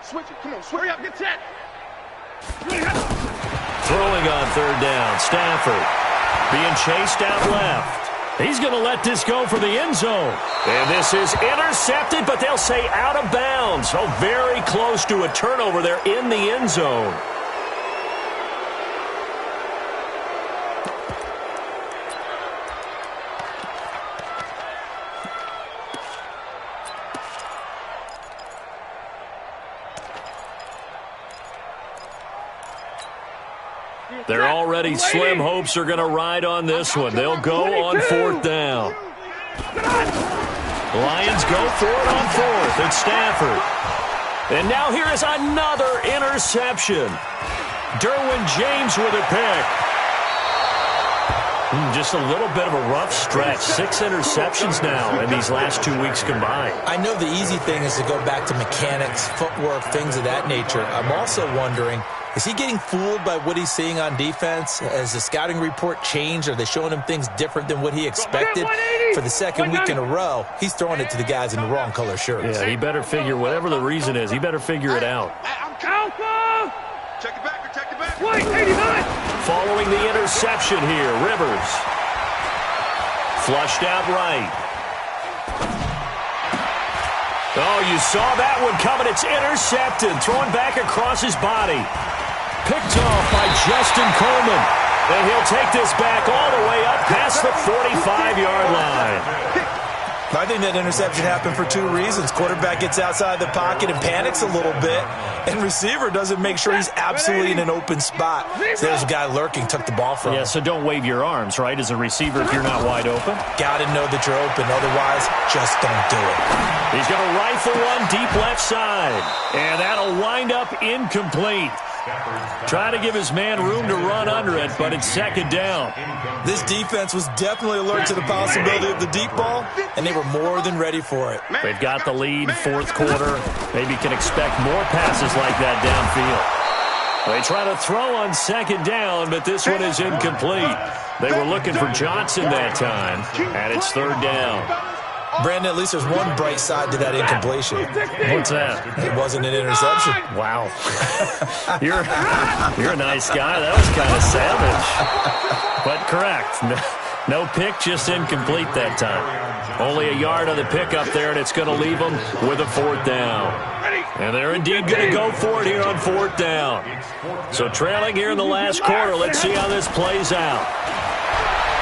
Switch it. Come on, hurry up, get set. Throwing on 3rd down, Stafford being chased out left. He's going to let this go for the end zone. And this is intercepted, but they'll say out of bounds. Oh, very close to a turnover there in the end zone. They're already slim hopes are going to ride on this one. They'll go on 4th down. Lions go for it on 4th. It's Stafford. And now here is another interception. Derwin James with a pick. Just a little bit of a rough stretch. 6 interceptions now in these last 2 weeks combined. I know the easy thing is to go back to mechanics, footwork, things of that nature. I'm also wondering, is he getting fooled by what he's seeing on defense? Has the scouting report changed? Are they showing him things different than what he expected? For the second week in a row, he's throwing it to the guys in the wrong color shirts. Yeah, he better figure, whatever the reason is, he better figure it out. Alpha! Check it back. Wait, 89! Following the interception here, Rivers. Flushed out right. Oh, you saw that one coming. It's intercepted. Thrown back across his body. Picked off by Justin Coleman. And he'll take this back all the way up past the 45-yard line. I think that interception happened for 2 reasons. Quarterback gets outside the pocket and panics a little bit, and receiver doesn't make sure he's absolutely in an open spot. So there's a guy lurking, took the ball from him. Yeah, so don't wave your arms, right, as a receiver if you're not wide open. Got to know that you're open. Otherwise, just don't do it. He's going to rifle one deep left side, and that'll wind up incomplete. Try to give his man room to run under it, but it's 2nd down. This defense was definitely alert to the possibility of the deep ball, and they were more than ready for it. They've got the lead, 4th quarter. Maybe can expect more passes like that downfield. They try to throw on 2nd down, but this one is incomplete. They were looking for Johnson that time, and it's 3rd down. Brandon, at least there's one bright side to that incompletion. What's that? It wasn't an interception. Wow. You're a nice guy. That was kind of savage. But correct. No pick, just incomplete that time. Only a yard on the pick up there, and it's going to leave them with a 4th down. And they're indeed going to go for it here on 4th down. So trailing here in the last quarter. Let's see how this plays out.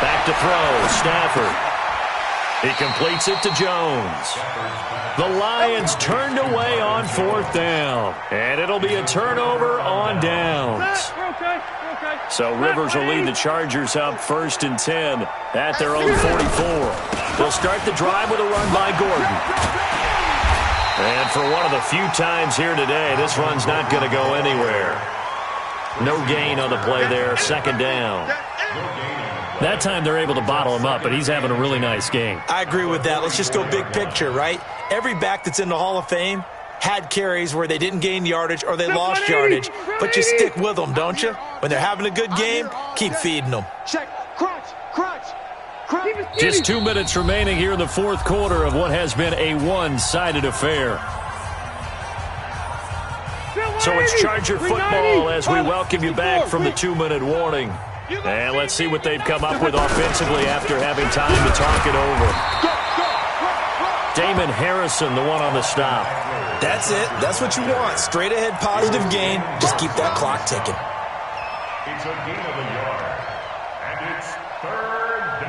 Back to throw. Stafford. He completes it to Jones. The Lions turned away on 4th down. And it'll be a turnover on downs. So Rivers will lead the Chargers up 1st and 10 at their own 44. They'll start the drive with a run by Gordon. And for one of the few times here today, this run's not going to go anywhere. No gain on the play there, 2nd down. That time they're able to bottle him up, but he's having a really nice game. I agree with that. Let's just go big picture, right? Every back that's in the Hall of Fame had carries where they didn't gain yardage or they lost yardage, but you stick with them, don't you? When they're having a good game, keep feeding them. Check. Crunch. Just 2 minutes remaining here in the 4th quarter of what has been a one-sided affair. So it's Charger football as we welcome you back from the 2-minute warning. And let's see what they've come up with offensively after having time to talk it over. Damon Harrison, the one on the stop. That's it. That's what you want. Straight ahead, positive gain. Just keep that clock ticking. It's a gain of a yard, and it's 3rd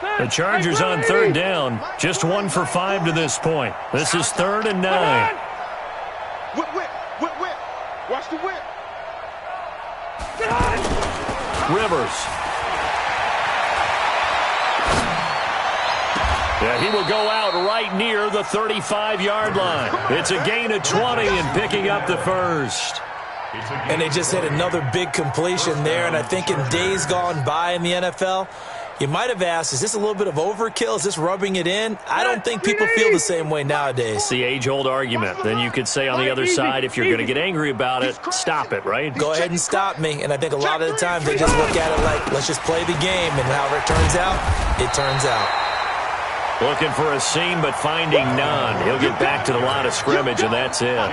down. The Chargers on 3rd down. Just 1 for 5 to this point. This is 3rd and 9. Whip. Watch the whip. Rivers. Yeah, he will go out right near the 35-yard line. It's a gain of 20 and picking up the 1st. And they just hit another big completion there, and I think in days gone by in the NFL, You might have asked, is this a little bit of overkill? Is this rubbing it in? I don't think people feel the same way nowadays. It's the age-old argument. Then you could say on the other side, if you're going to get angry about it, stop it, right? Go ahead and stop me. And I think a lot of the times they just look at it like, let's just play the game. And however it turns out, it turns out. Looking for a seam, but finding none. He'll get back to the line of scrimmage, and that's it.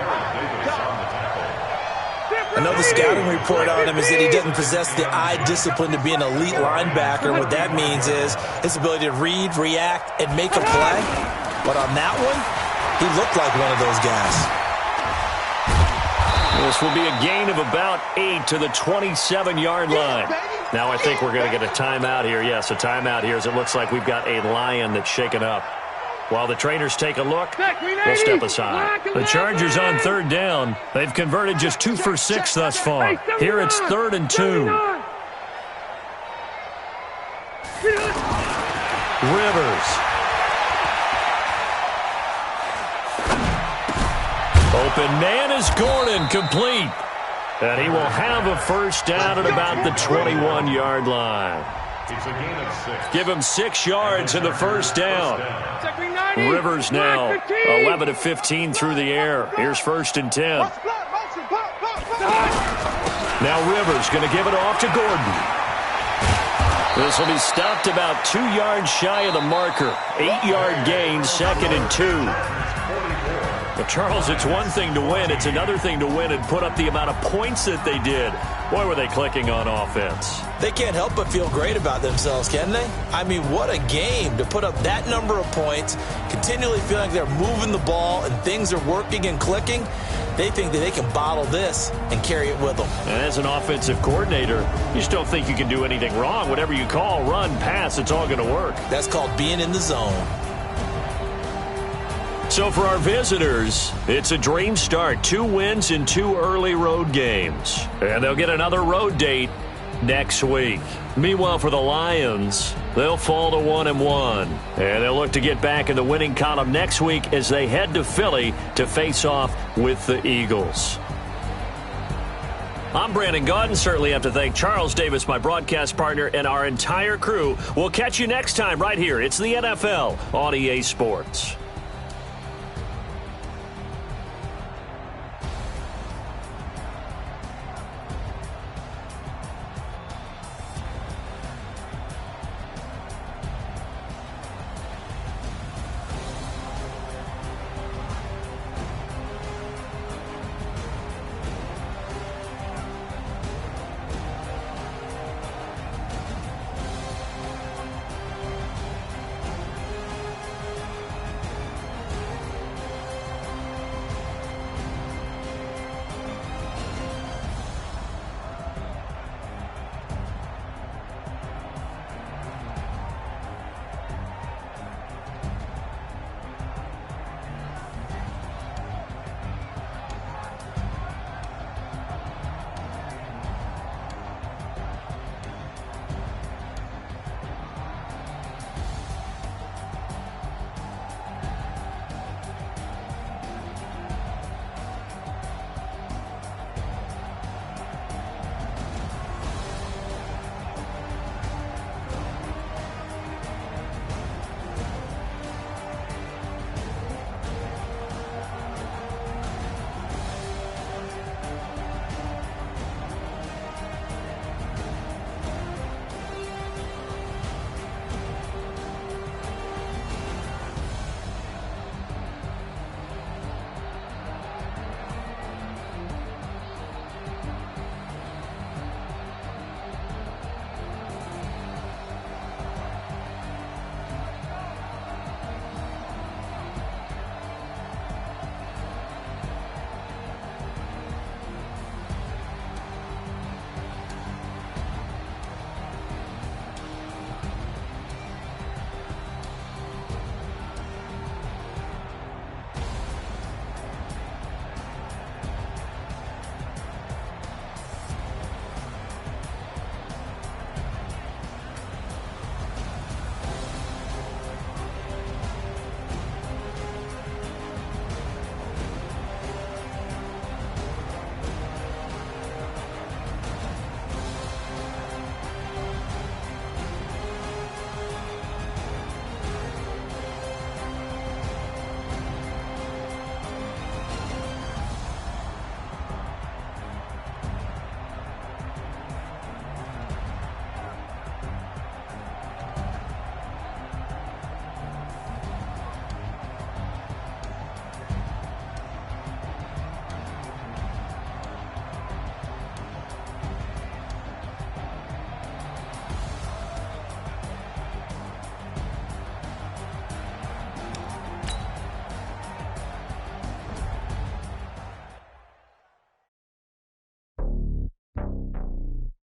Another scouting report on him is that he doesn't possess the eye discipline to be an elite linebacker. What that means is his ability to read, react, and make a play. But on that one, he looked like one of those guys. This will be a gain of about 8 to the 27-yard line. Now I think we're going to get a timeout here. Yes, a timeout here as it looks like we've got a Lion that's shaken up. While the trainers take a look, we'll step aside. The Chargers on third down. They've converted just 2 for 6 thus far. Here it's 3rd and 2. Rivers. Open man is Gordon, complete. And he will have a first down at about the 21-yard line. It's a gain of 6. Give him 6 yards in the first down. Rivers now 11 of 15 through the air. Here's 1st and 10. Now Rivers going to give it off to Gordon. This will be stopped about 2 yards shy of the marker. 8-yard gain, 2nd and 2. But Charles, it's one thing to win. It's another thing to win and put up the amount of points that they did. Boy, were they clicking on offense. They can't help but feel great about themselves, can they? I mean, what a game to put up that number of points, continually feeling like they're moving the ball and things are working and clicking. They think that they can bottle this and carry it with them. And as an offensive coordinator, you just don't think you can do anything wrong. Whatever you call, run, pass, it's all going to work. That's called being in the zone. So for our visitors, it's a dream start. 2 wins in 2 early road games. And they'll get another road date next week. Meanwhile, for the Lions, they'll fall to 1-1. And they'll look to get back in the winning column next week as they head to Philly to face off with the Eagles. I'm Brandon Gaudin. Certainly have to thank Charles Davis, my broadcast partner, and our entire crew. We'll catch you next time right here. It's the NFL on EA Sports.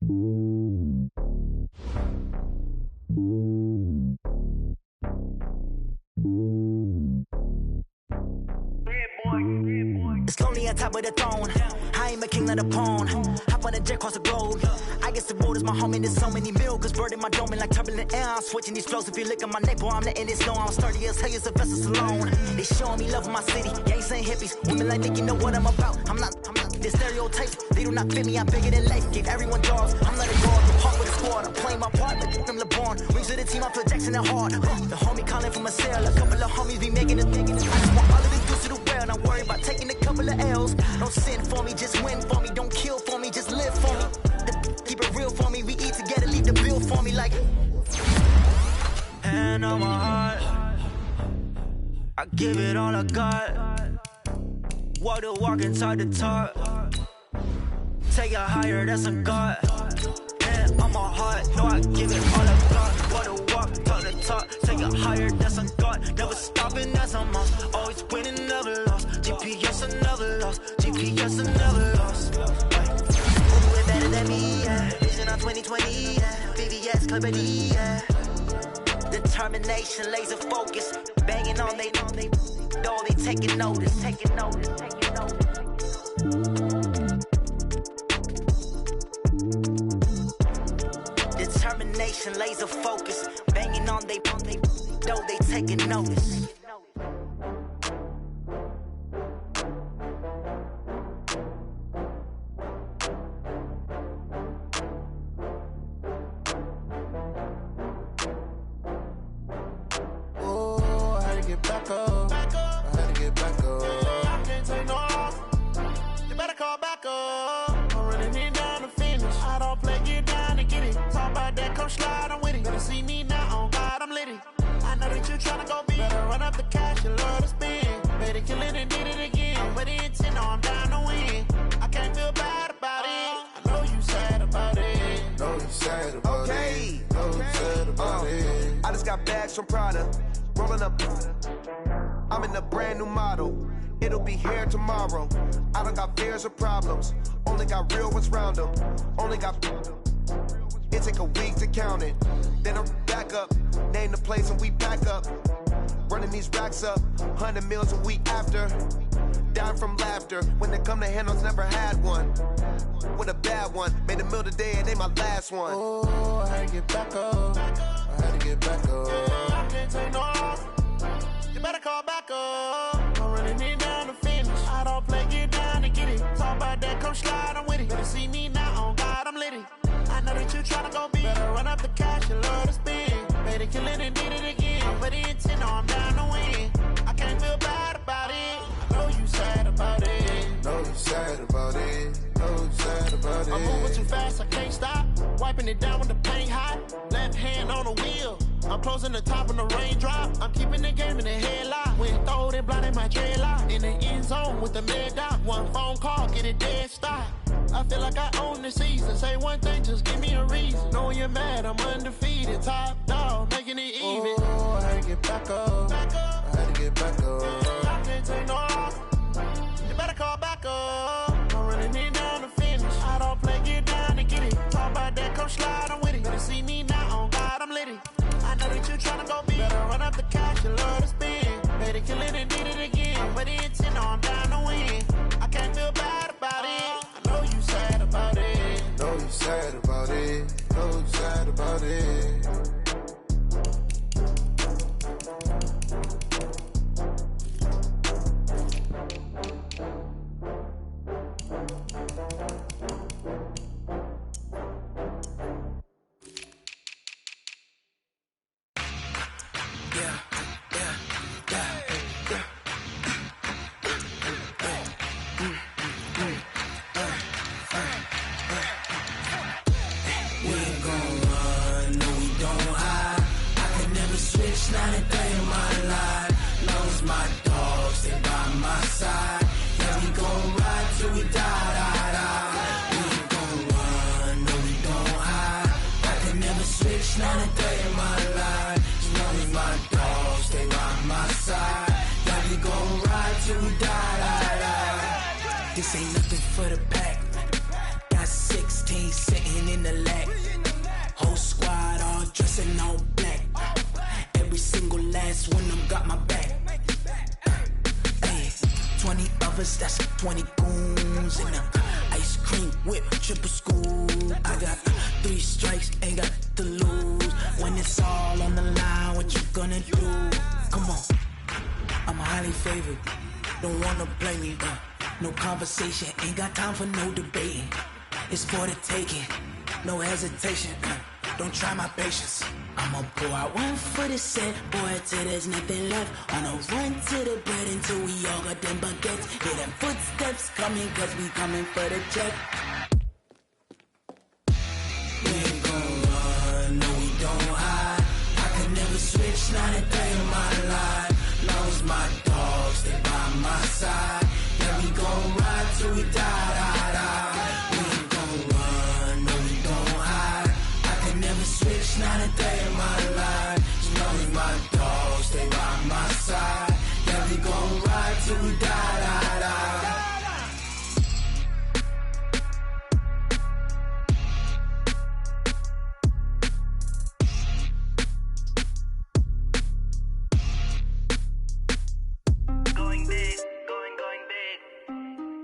It's lonely on top of the throne. I ain't a king of the pawn. Hop on a jet across the globe. I guess the road is my home and there's so many milk. Cause bird in my dome and like turbulent air. I'm switching these flows. If you look at my neck, boy, I'm letting it snow. I'm sturdy as hell as a vessel alone. They showing me love in my city. Gangs and hippies. Women like Nick, you know what I'm about. I'm not the stereotypes. They do not fit me. I'm bigger than life. Give everyone jobs. I'm not a guard. Hawk with the squad. I'm playing my part. But I'm LeBron. Rings of the team. I feel Jackson and hard. The homie calling from a cell. A couple of homies be making it. I just want all of this dudes to the well. Not worry about taking a couple of L's. Don't sin for me, just win for me. Don't kill for me, just live for me. Keep it real for me. We eat together, leave the bill for me like. Hand on my heart, I give it all I got. Walk the walk and talk the talk. Take it higher, that's a God. Hand on my heart, no, I give it all I got. Walk the walk, talk the talk. Take it higher, that's a God. Never stopping, that's a must. Always winning, never lost. GPS, I never lost. GPS, I never lost. Who do it better than me? Yeah. Vision on 2020. Yeah. VVS, Clarity. Yeah. Determination, laser focus. Banging on they know they taking notice. Taking notice. Taking notice. Determination, laser focus. Banging on they know they taking notice. Back up. I had to get back up. I can't take no loss. You better call back up. I'm running it down to finish. I don't play, get down and get it. Talk about that, come slide, I'm with it. Better see me now, on God, I'm lit it. I know that you tryna go big. Better run up the cash, you love to spend. Better kill it and did it again. I'm with the intent, no, I'm down to win. I can't feel bad about it. I know you sad about it. Know you sad about it. Know you sad about it. I just got bags from Prada. Rolling up, I'm in a brand new model. It'll be here tomorrow. I don't got fears or problems. Only got real ones round them. Only got. It take a week to count it. Then I'm back up. Name the place and we pack up. Running these racks up. 100 meals a week after. Down from laughter. When they come to handles, never had one. With a bad one. Made a meal today and they my last one. Oh, I had to get back up. I had to get back up. I can't take no loss. You better call back up. I'm running it down to finish. I don't play, get down and get it. Talk about that, come slide, I'm with it. Better see me now, on God, I'm lit it. I know that you tryna go big. Better run up the cash, you love to spend. Better kill it and did it again. I'm with the intent, no, I'm down to win. I can't feel bad about it. I know you sad about it. Know you sad about it. Know you sad about it. I'm moving too fast, I can't stop. Wiping it down with the paint hot. Left hand on the wheel. I'm closing the top on the raindrop. I'm keeping the game in the headlock. When throwed and blinded my dreadlock. In the end zone with the mid dot. One phone call, get it dead stop. I feel like I own the season. Say one thing, just give me a reason. Knowing you're mad, I'm undefeated. Top dog, making it even. Oh, I had to get back up. I had to get back up. I can't take no loss. You better call back up. I'm running it down to finish. I don't play, get down and get it. Talk about that, come slide, I'm with it. Better see me now, on God, I'm lit it. I know that you tryna go big. Better run up the cash, you love to spend. Better kill it and did it again. I'm with the intent, no, I'm down to win. I can't feel bad about it. I know you sad about it. Know you sad about it. Know you sad about it. This ain't nothing for the pack. Got 16 Ayy, sitting in the lag. Whole squad all dressing all black. Every single last one of them got my back. 20 of us, that's 20 goons in them. Ice cream whip, triple scoop. I got 3 strikes, ain't got to lose. When it's all on the line, what you gonna do? Come on, I'm highly favored. Don't wanna blame me, no conversation, ain't got time for no debating. It's for the taking, no hesitation. Don't try my patience. I'ma pour out one for the set, boy, till there's nothing left. On a run to the bread until we all got them baguettes. Hear them footsteps coming, cause we coming for the check. We ain't gon' run, no we don't hide. I could never switch, not a day in my life. Long as my dogs, they by my side. Yeah, we gon' ride till we die. We ain't gon' run, no we don't hide. I could never switch, not a day in my life. As long as my dogs, they by my side. Yeah, we gon' ride till we die. Going big, going big.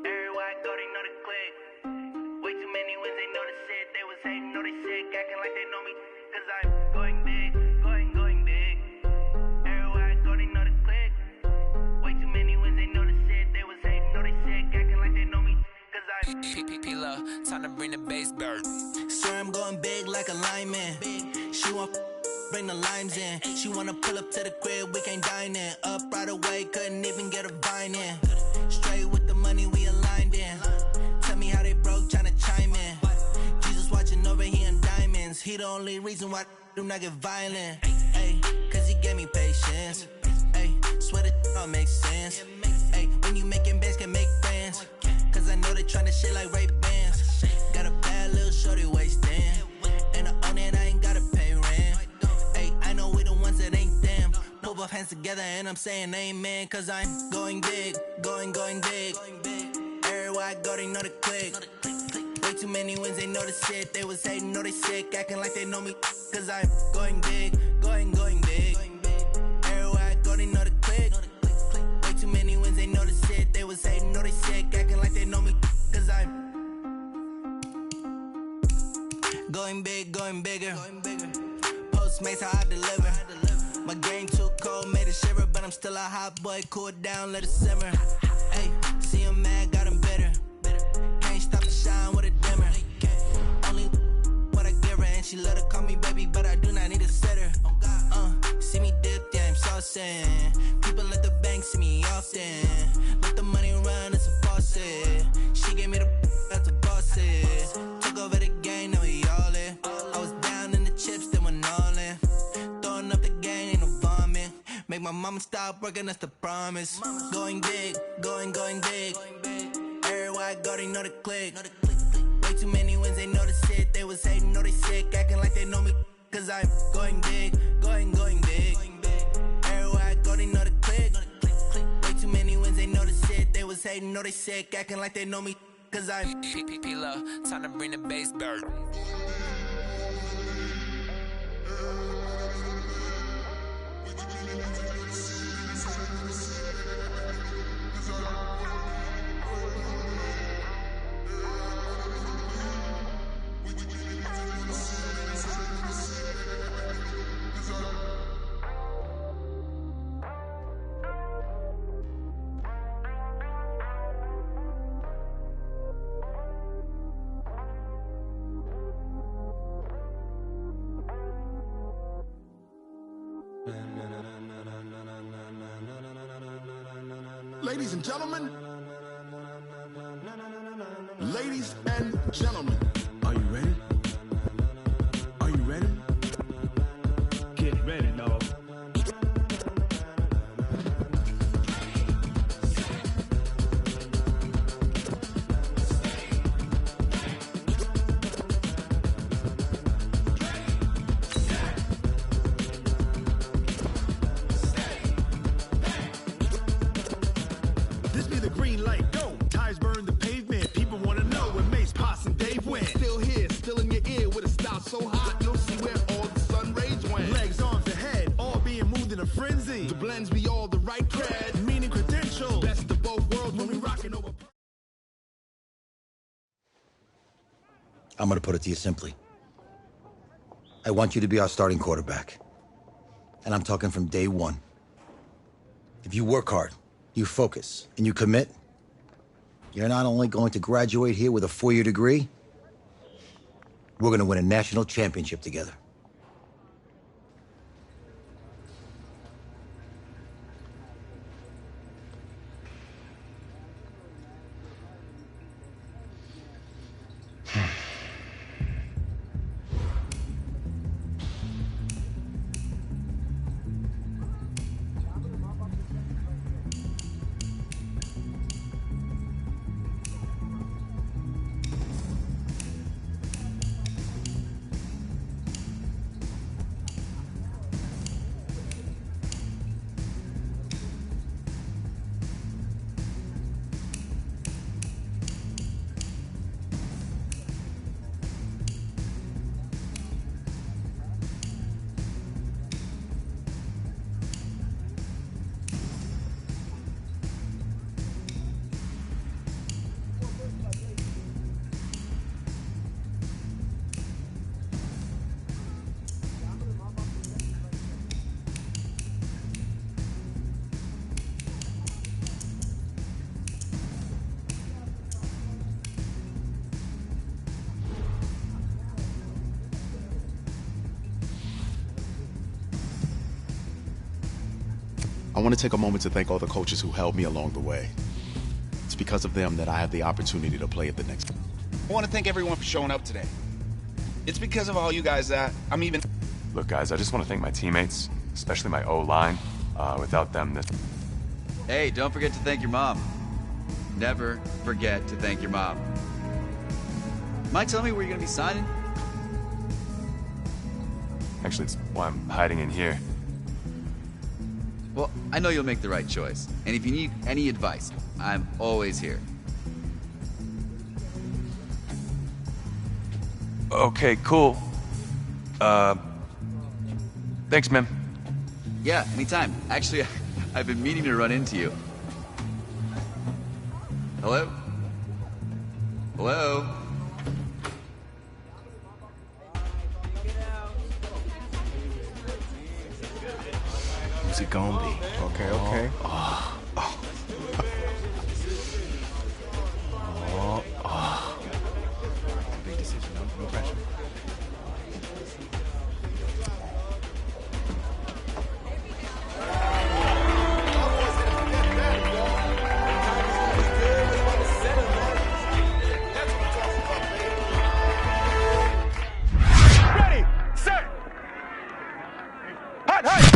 Everywhere I go, they know the click. Way too many wins, they know the shit. They was hating, know they sick, acting like they know me. Cause I'm going big, going big. Everywhere I go, they know the click. Way too many wins, they know the shit. They was hating, know they sick, acting like they know me. Cause I'm P-P-P-Love, time to bring the bass bird. Swear I'm going big like a lineman. She want bring the limes in. She wanna pull up to the crib, we can't dine in. Up right away, couldn't even get a vine in. Straight with the money we aligned in. Tell me how they broke, tryna chime in. Jesus watching over, he in diamonds. He the only reason why I do not get violent. Ay, cause he gave me patience. Ay, swear that all makes sense. Ay, when you making bands, can make friends. Cause I know they tryna shit like Ray-Bans. Got a bad little shorty wasting. And I own it, I ain't gotta pay rent. Ay, I know we the ones that ain't them. Put both hands together and I'm saying amen. Cause I'm going big, going big. Everywhere I go, they know the click. Way too many wins, they know the shit. They was hating, know they sick, acting like they know me. Cause I'm going big, going big. Everywhere I go, they know the click. Way too many wins, they know the shit. They was hating, know they sick, acting like they know me. Cause I'm going big, going bigger. Postmates how I deliver. My game too cold, made it shiver, but I'm still a hot boy. Cool it down, let it simmer. Hey, see him mad, got him bitter. Can't stop the shine with a dimmer. Only what I give her, and she let her call me baby, but I do not need a sitter. See me dip, yeah, I'm saucing. People at the bank see me often. Let the money run, it's a faucet. She gave me the that's a faucet. Took over the game, now we all in. I was down in the chips, then went all in. Throwing up the gang, ain't no vomit. Make my mama stop working, that's the promise. Going big, going big. Everywhere I go, they know the click. Way too many wins, they know the shit. They was hating, know they sick, acting like they know me. Cause I'm going big, going big. Everywhere I go, they know the click. Way too many wins, they know the shit. They was hating, know they sick, acting like they know me. Cause I'm P-P-P-Love, time to bring the bass bird. Ladies and gentlemen, ladies and gentlemen, are you ready? Are you ready? Get ready, dog. This be the green light, go. Tires burn the pavement. People wanna know when Mace, Poss, and Dave win. I'm going to put it to you simply. I want you to be our starting quarterback. And I'm talking from day one. If you work hard, you focus, and you commit, you're not only going to graduate here with a 4-year degree, we're going to win a national championship together. I want to take a moment to thank all the coaches who helped me along the way. It's because of them that I have the opportunity to play at the next. I want to thank everyone for showing up today. It's because of all you guys that I'm even... Look, guys, I just want to thank my teammates, especially my O-line. Without them, this... Hey, don't forget to thank your mom. Never forget to thank your mom. Mike, tell me where you're going to be signing? Actually, it's why I'm hiding in here. Well, I know you'll make the right choice. And if you need any advice, I'm always here. Okay, cool. Thanks, man. Yeah, anytime. Actually, I've been meaning to run into you. Hello? Hello? Who's it gonna be? Okay, okay. Big decision, no pressure. Ready, set, hot, hot.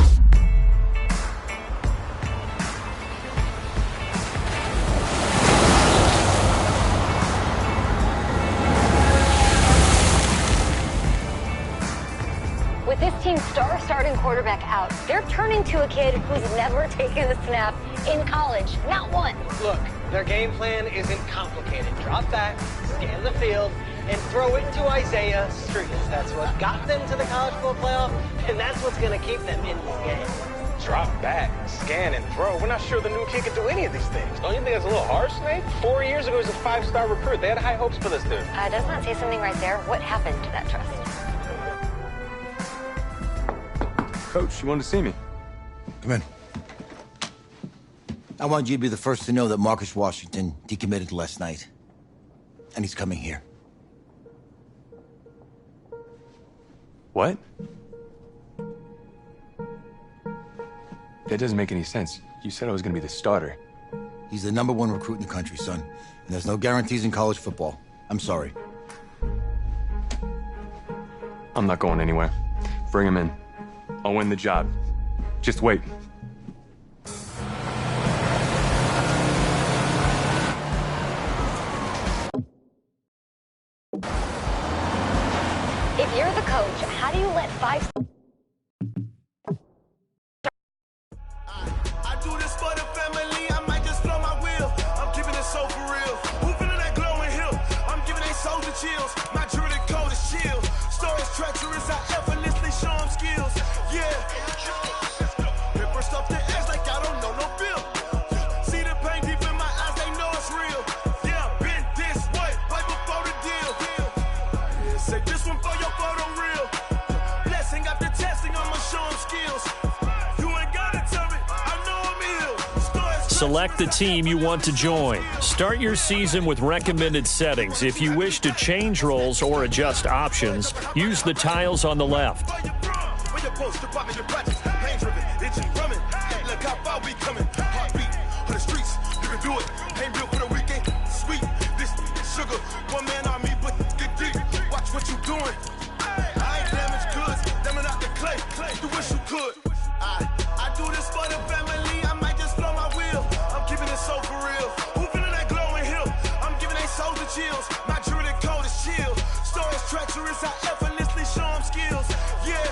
With this team's star starting quarterback out, they're turning to a kid who's never taken a snap in college. Not one. Look, their game plan isn't complicated. Drop back, scan the field, and throw it into Isaiah Street. That's what got them to the college football playoff, and that's what's going to keep them in this game. Drop back, scan, and throw. We're not sure the new kid can do any of these things. Don't you think that's a little harsh, Nate? 4 years ago, he was a 5-star recruit. They had high hopes for this dude. Does not say something right there. What happened to that trust? Coach, you wanted to see me? Come in. I want you to be the first to know that Marcus Washington decommitted last night. And he's coming here. What? That doesn't make any sense. You said I was going to be the starter. He's the #1 recruit in the country, son. And there's no guarantees in college football. I'm sorry. I'm not going anywhere. Bring him in. I'll win the job. Just wait. If you're the coach, how do you let 5... I do this for the family, I might just blow my wheel. I'm keeping it so for real. Who feeling that glowing hill? I'm giving they soldier chills. My druid code is chill. Stories treacherous, I effortlessly show them skills. Yeah. Ripper stuff the edge like I don't know no bill. See the pain deep in my eyes, they know it's real. Yeah, been this way, way before the deal. select the team you want to join. Start your season with recommended settings. If you wish to change roles or adjust options, use the tiles on the left. I do this for the family, I might just blow my wheel. I'm keeping it so for real. Who feeling that glowing hill? I'm giving they souls the chills. My jewelry the cold is chill. Stories treacherous, I effortlessly show them skills. Yeah.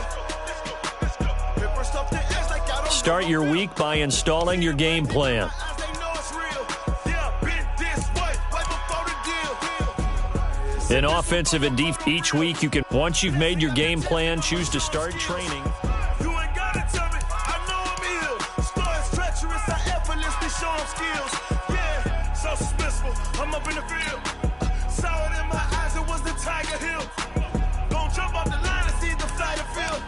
First off the edge like I don't Start your week by installing your game plan. In offensive and defense, each week you can, once you've made your game plan, choose to start training. I'm up in the field. Saw it in my eyes, it was the Tiger Hill. Gon' jump off the line and see the fly the field.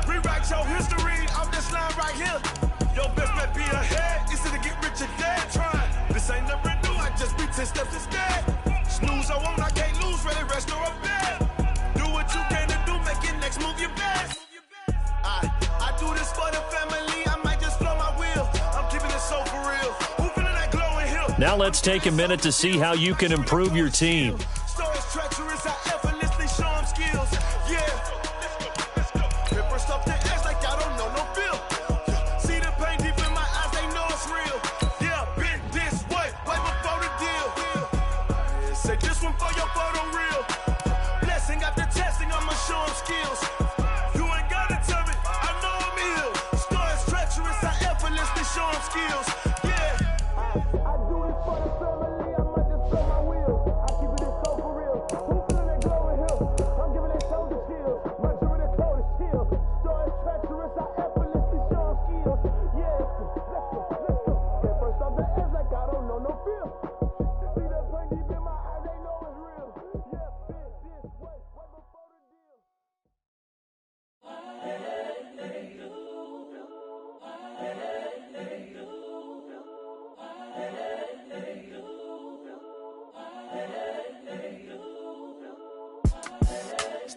Rewrite your history off this line right here. Your best bet be ahead. Easy to get rich or dead. Trying. This ain't never new, I just be 10 steps instead. Snooze I won't, I can't lose. Ready, rest or a bed. Do what you can to do, make your next move your best. I do this for the family, I might just blow my wheel. I'm keeping it so for real. Now let's take a minute to see how you can improve your team. Stories treacherous, I effortlessly show them skills. Yeah. First off the edge like I don't know no feel. See the pain deep in my eyes, they know it's real. Yeah, been this way before the deal. Say this one for your photo real. Blessing after testing, I'ma show them skills. You ain't gotta tell me, I know I'm ill. Stories treacherous, I effortlessly show them skills.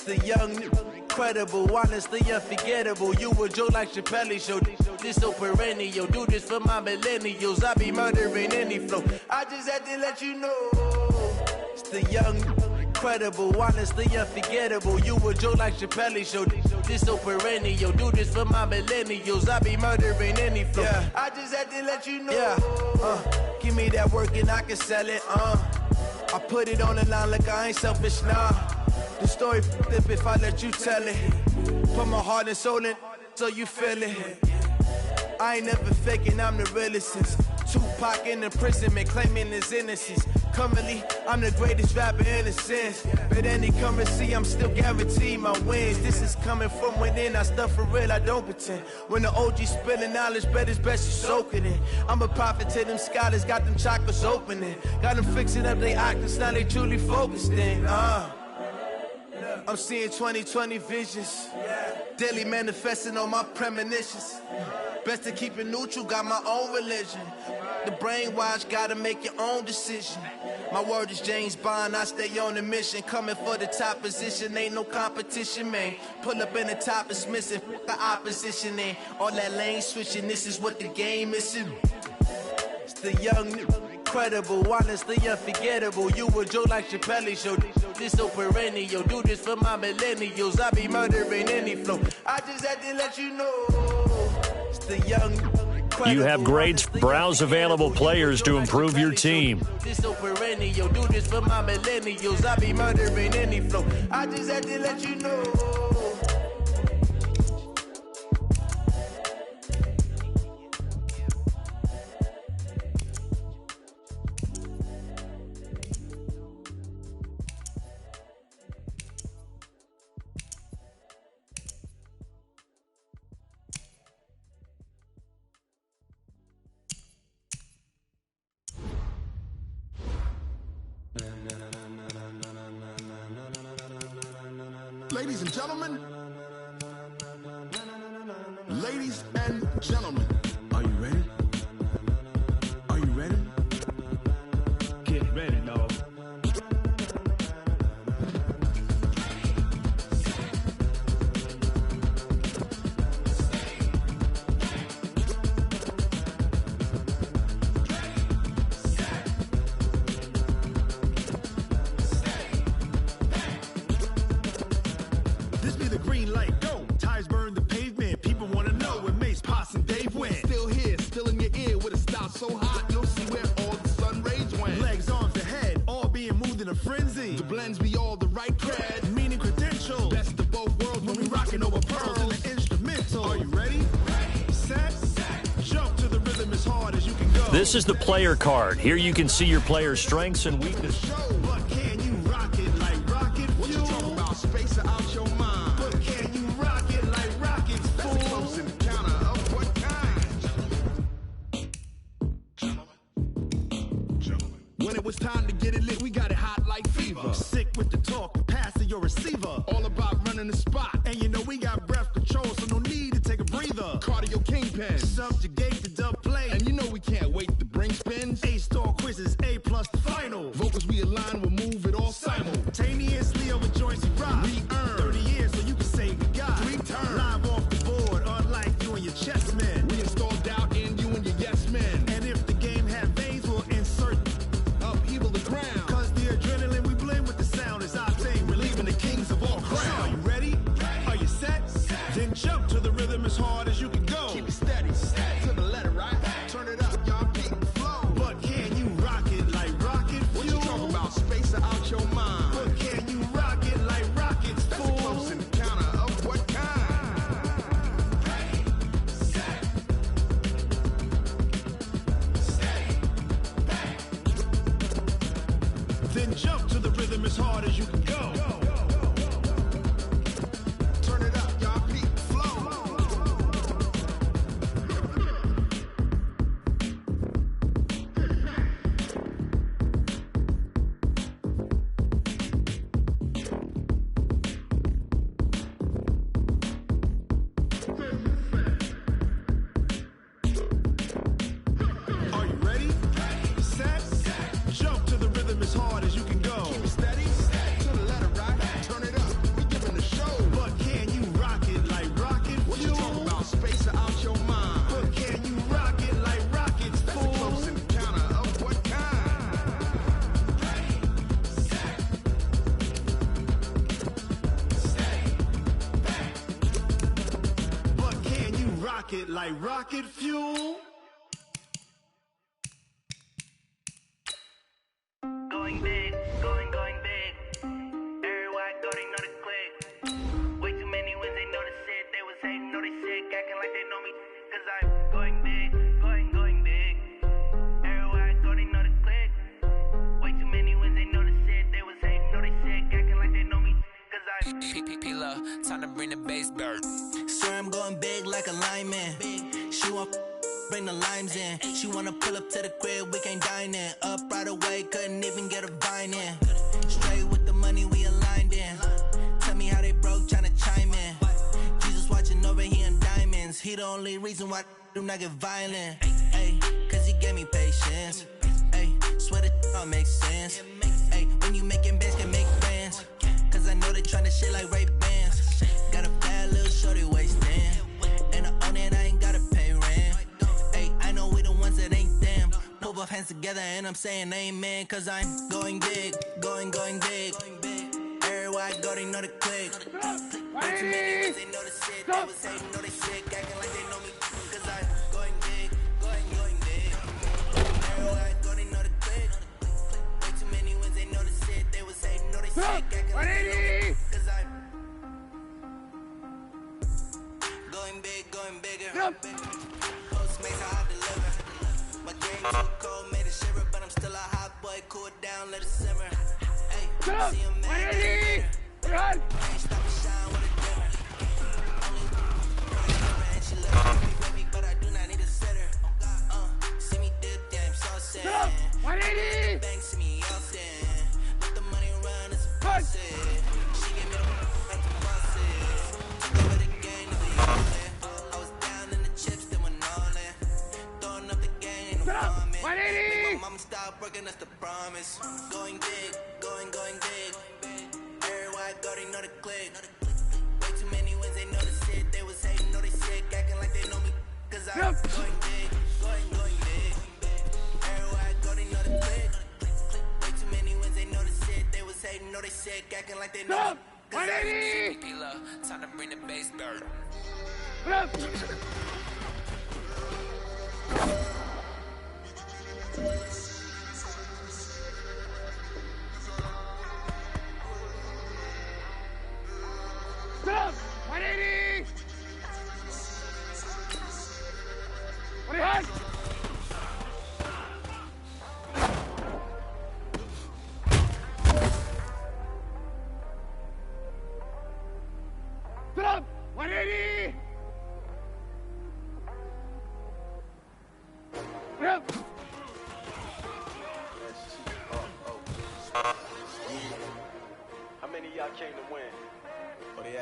The young, incredible, honestly unforgettable. You a Joe like Chappelle show. This so perennial. Do this for my millennials. I be murdering any flow. I just had to let you know. It's the young, incredible, honestly unforgettable. You a Joe like Chappelle show. This so perennial. Do this for my millennials. I be murdering any flow. Yeah. I just had to let you know. Yeah. Give me that work and I can sell it. I put it on the line like I ain't selfish, nah. The story flip if I let you tell it. Put my heart and soul in so you feel it. I ain't never faking, I'm the realest since Tupac in imprisonment, claiming his innocence. Currently, I'm the greatest rapper in a sense. But any currency, I'm still guaranteed my wins. This is coming from within, I stuff for real, I don't pretend. When the OG spilling knowledge, bet it's best you soak it in. I'm a prophet to them scholars, got them chakras opening. Got them fixing up they octaves, now they truly focused in. I'm seeing 2020 visions. Daily manifesting on my premonitions. Best to keep it neutral, got my own religion. The brainwash, gotta make your own decision. My word is James Bond, I stay on a mission. Coming for the top position, ain't no competition, man. Pull up in the top, it's missing, the opposition in. All that lane switching, this is what the game is. It's the young, incredible, honestly unforgettable. You a Joe like Chappelle show. This so perennial. Do this for my millennials. I be murdering any flow. I just had to let you know. It's the young. You have grades. Browse available players to improve your team. This so perennial. Do this for my millennials. I be murdering any flow. I just had to let you know. Ladies and gentlemen, ladies and gentlemen, are you ready? a frenzy. The blends be all the right cred, meaning credential. Best of both worlds when we rockin' over pearls in the instrumental. Are you ready? Set. Jump to the rhythm as hard as you can go. This is the player card. Here you can see your player's strengths and weaknesses. But can you rock it like rocket fuel? What you talking about? Space out your mind. But can you rock it like rockets, fool? That's a close encounter of what kind? When it was time to get it lit, we got it hot like fever. Sick with the talk, passing your receiver. All about running the spot. And you know we got breath control, so no need to take a breather. Cardio kingpin, subjugate the dub play. And you know we can't wait to bring spins. A-star quizzes, A+ the final. Vocals we align, we'll move it all simultaneously over joints we rock. We earn 30 years so you can say we got 3 turns. Live off the board, unlike you and your chess men. We install doubt in you and your yes men. And if the game had veins, we'll insert upheaval the ground. Cause the adrenaline we blend with the sound is our thing. We're leaving the kings of all crowns. Are you ready? Are you set? Then jump to the rhythm as hard as you can go. Keep it steady, to the letter, right? Turn it up, y'all beat the flow. But can you rock it like rocket fuel? What you talking about? Space out your mind. But can you rock it like rockets, fool? That's a close encounter of what kind? Then jump to the rhythm as hard as you can go. Turn it up, y'all beat the flow. Are you ready? Set. Jump to the rhythm as hard as you can go. Keep it steady, to the letter, right? Turn it up, we giving the show. But can you rock it like rocket fuel? What you talking about? Space out your mind. But can you rock it like rockets, fool? That's a close encounter of what kind? But can you rock it like rocket fuel? Going big, going big. Everywhere I go, they know the click. Way too many wins, they know the shit. They was hating, know they sick, acting like they know me. Cause I'm going big, going big. Everywhere I go, they know the click. Way too many wins, they know the shit. They was hating, know they sick, acting like they know me. Cause I'm P-P-P-Love, time to bring the bass bird. Swear I'm going big like a lineman. She want bring the limes in. She wanna pull up to the crib, we can't dine in. Up right away, couldn't even get a vine in. Straight with the money we aligned in. Tell me how they broke, tryna chime in. Jesus watching over here in diamonds. He the only reason why I do not get violent. Ay, cause he gave me patience. Ay, swear that all makes sense. Ay, when you making bands, can make friends. Cause I know they tryna shit like Ray Bans. Got a bad little shorty wasting. And I own it, I ain't gotta pay rent. Ay, I know we the ones that ain't them. Pull both hands together and I'm saying amen. Cause I'm going big, going big. Everywhere I go, they know the click. Way too many ones, they know the shit. They was hating, know they sick, acting like they know me. Cause I'm going big, going big. Everywhere I go, they know the click. Way too many ones, they know the shit. They was hating, know they sick, acting like they know me. Cause I'm going bigger. Postmates, how I deliver. My game too cold, made it shiver, but I'm still a hot boy. Cool it down, let it simmer. Hey, see him, man. Ain't stop and shine with a dimmer. Only and she loves me, baby, but I do not need a sitter. See me dip, damn, so sad. Bank, see me often. Let the money run, it's a faucet. She gave me the like the faucet. Took over the game to the yard. I was down in the chips, then went all in. Throwing up the game, no vomit. My mama stopped working, that's the promise. Going big, going big. Everywhere I go, they know the click. Way too many wins, they know the shit. They was hating, know they sick, acting like they know me. Cause I'm going big, going big. Everywhere I go, they know the click. Way too many wins, they know the shit. They was hating, know they sick, acting like they know me. Cause I'm P-P-Love, time to bring the bass bird.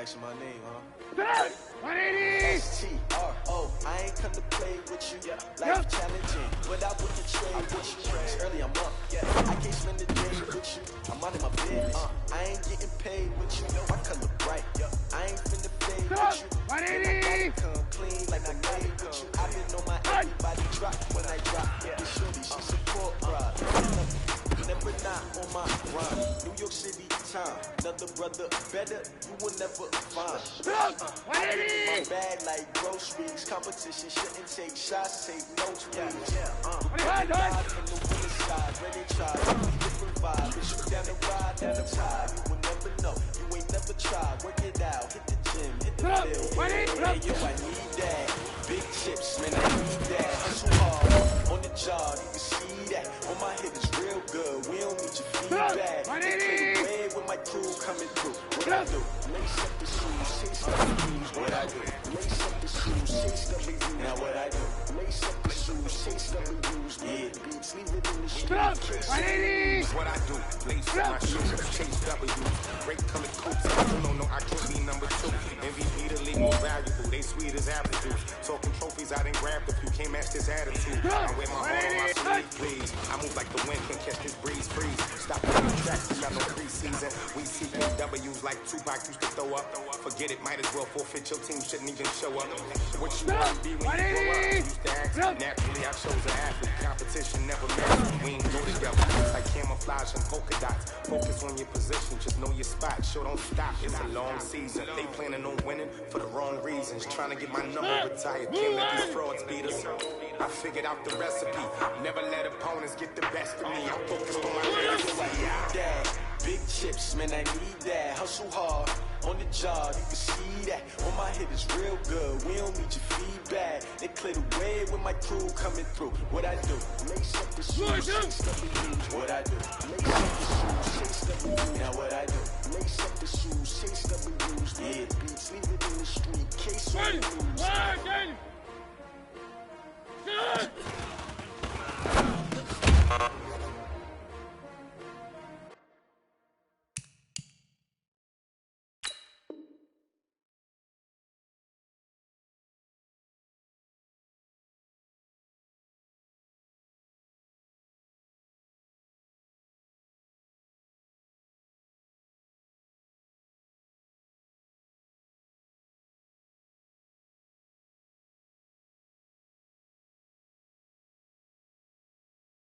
asking my name, huh? 180! S-T-R-O. I ain't come to play with you. Life challenging, but I wouldn't trade with you. It's early, I'm up. I can't spend the day with you. I'm out of my business. I ain't getting paid with you. My color bright. I ain't finna fade with you. 180! Come clean like I made with you. I been on my everybody drop when I drop. This shorty, she support ride. Never not on my rhyme. New York City time. Another brother better, you will never find. My bag like groceries. Competition shouldn't take shots, take notes, please. Ride from the winter side, ready to try. Different vibe, bitch, you down the ride, down the tide. You will never know, you ain't never tried. Work it out, hit the gym, hit the field. Hey, yo, I need that. Big chips, man, I need that. Hustle hard, on the job, you can see that. On my head is real good, we don't need your feedback. Way with my crew coming through. What I do? Lace up the shoes, chase up the views. What I do? Lace up the shoes, chase up the views. Now what I do? Lace up the shoes, chase up the views. Yeah, beats, leave it in the street. What I do? Lace up my shoes, chase W's. Great colored coats, no, I can't be number 2. MVP the league more valuable, they sweet as apple juice. Talking trophies, I done grabbed a few, can't match this attitude. I wear my heart on my sleeve, please. I move like the wind, can catch this breeze, freeze. Stop playing the tracks, we got no preseason. We see W's like Tupac used to throw up. Forget it, might as well forfeit, your team shouldn't even show up. What you want to be when you grow up? Used to ask me, naturally I chose an athlete. Competition never matched, we ain't go together. Like camouflage and polka dots. Focus on your position, just know your spot. Show don't stop, it's a long season. They planning on winning for the wrong reasons. Trying to get my number retired, can't let these frauds beat us. I figured out the recipe, never let opponents get the best of me. I'm focused on my legacy. Big chips, man, I need that. Hustle hard, on the job, you can see that. On my head is real good, we don't need your feedback. They clear the way with my crew coming through. What I do? Lace up the shoes, chase up the views. What I do? Lace up the shoes, chase up the views. Now what I do? Lace up the shoes, chase up the views. Yeah, beats, leave it in the street, case on the news.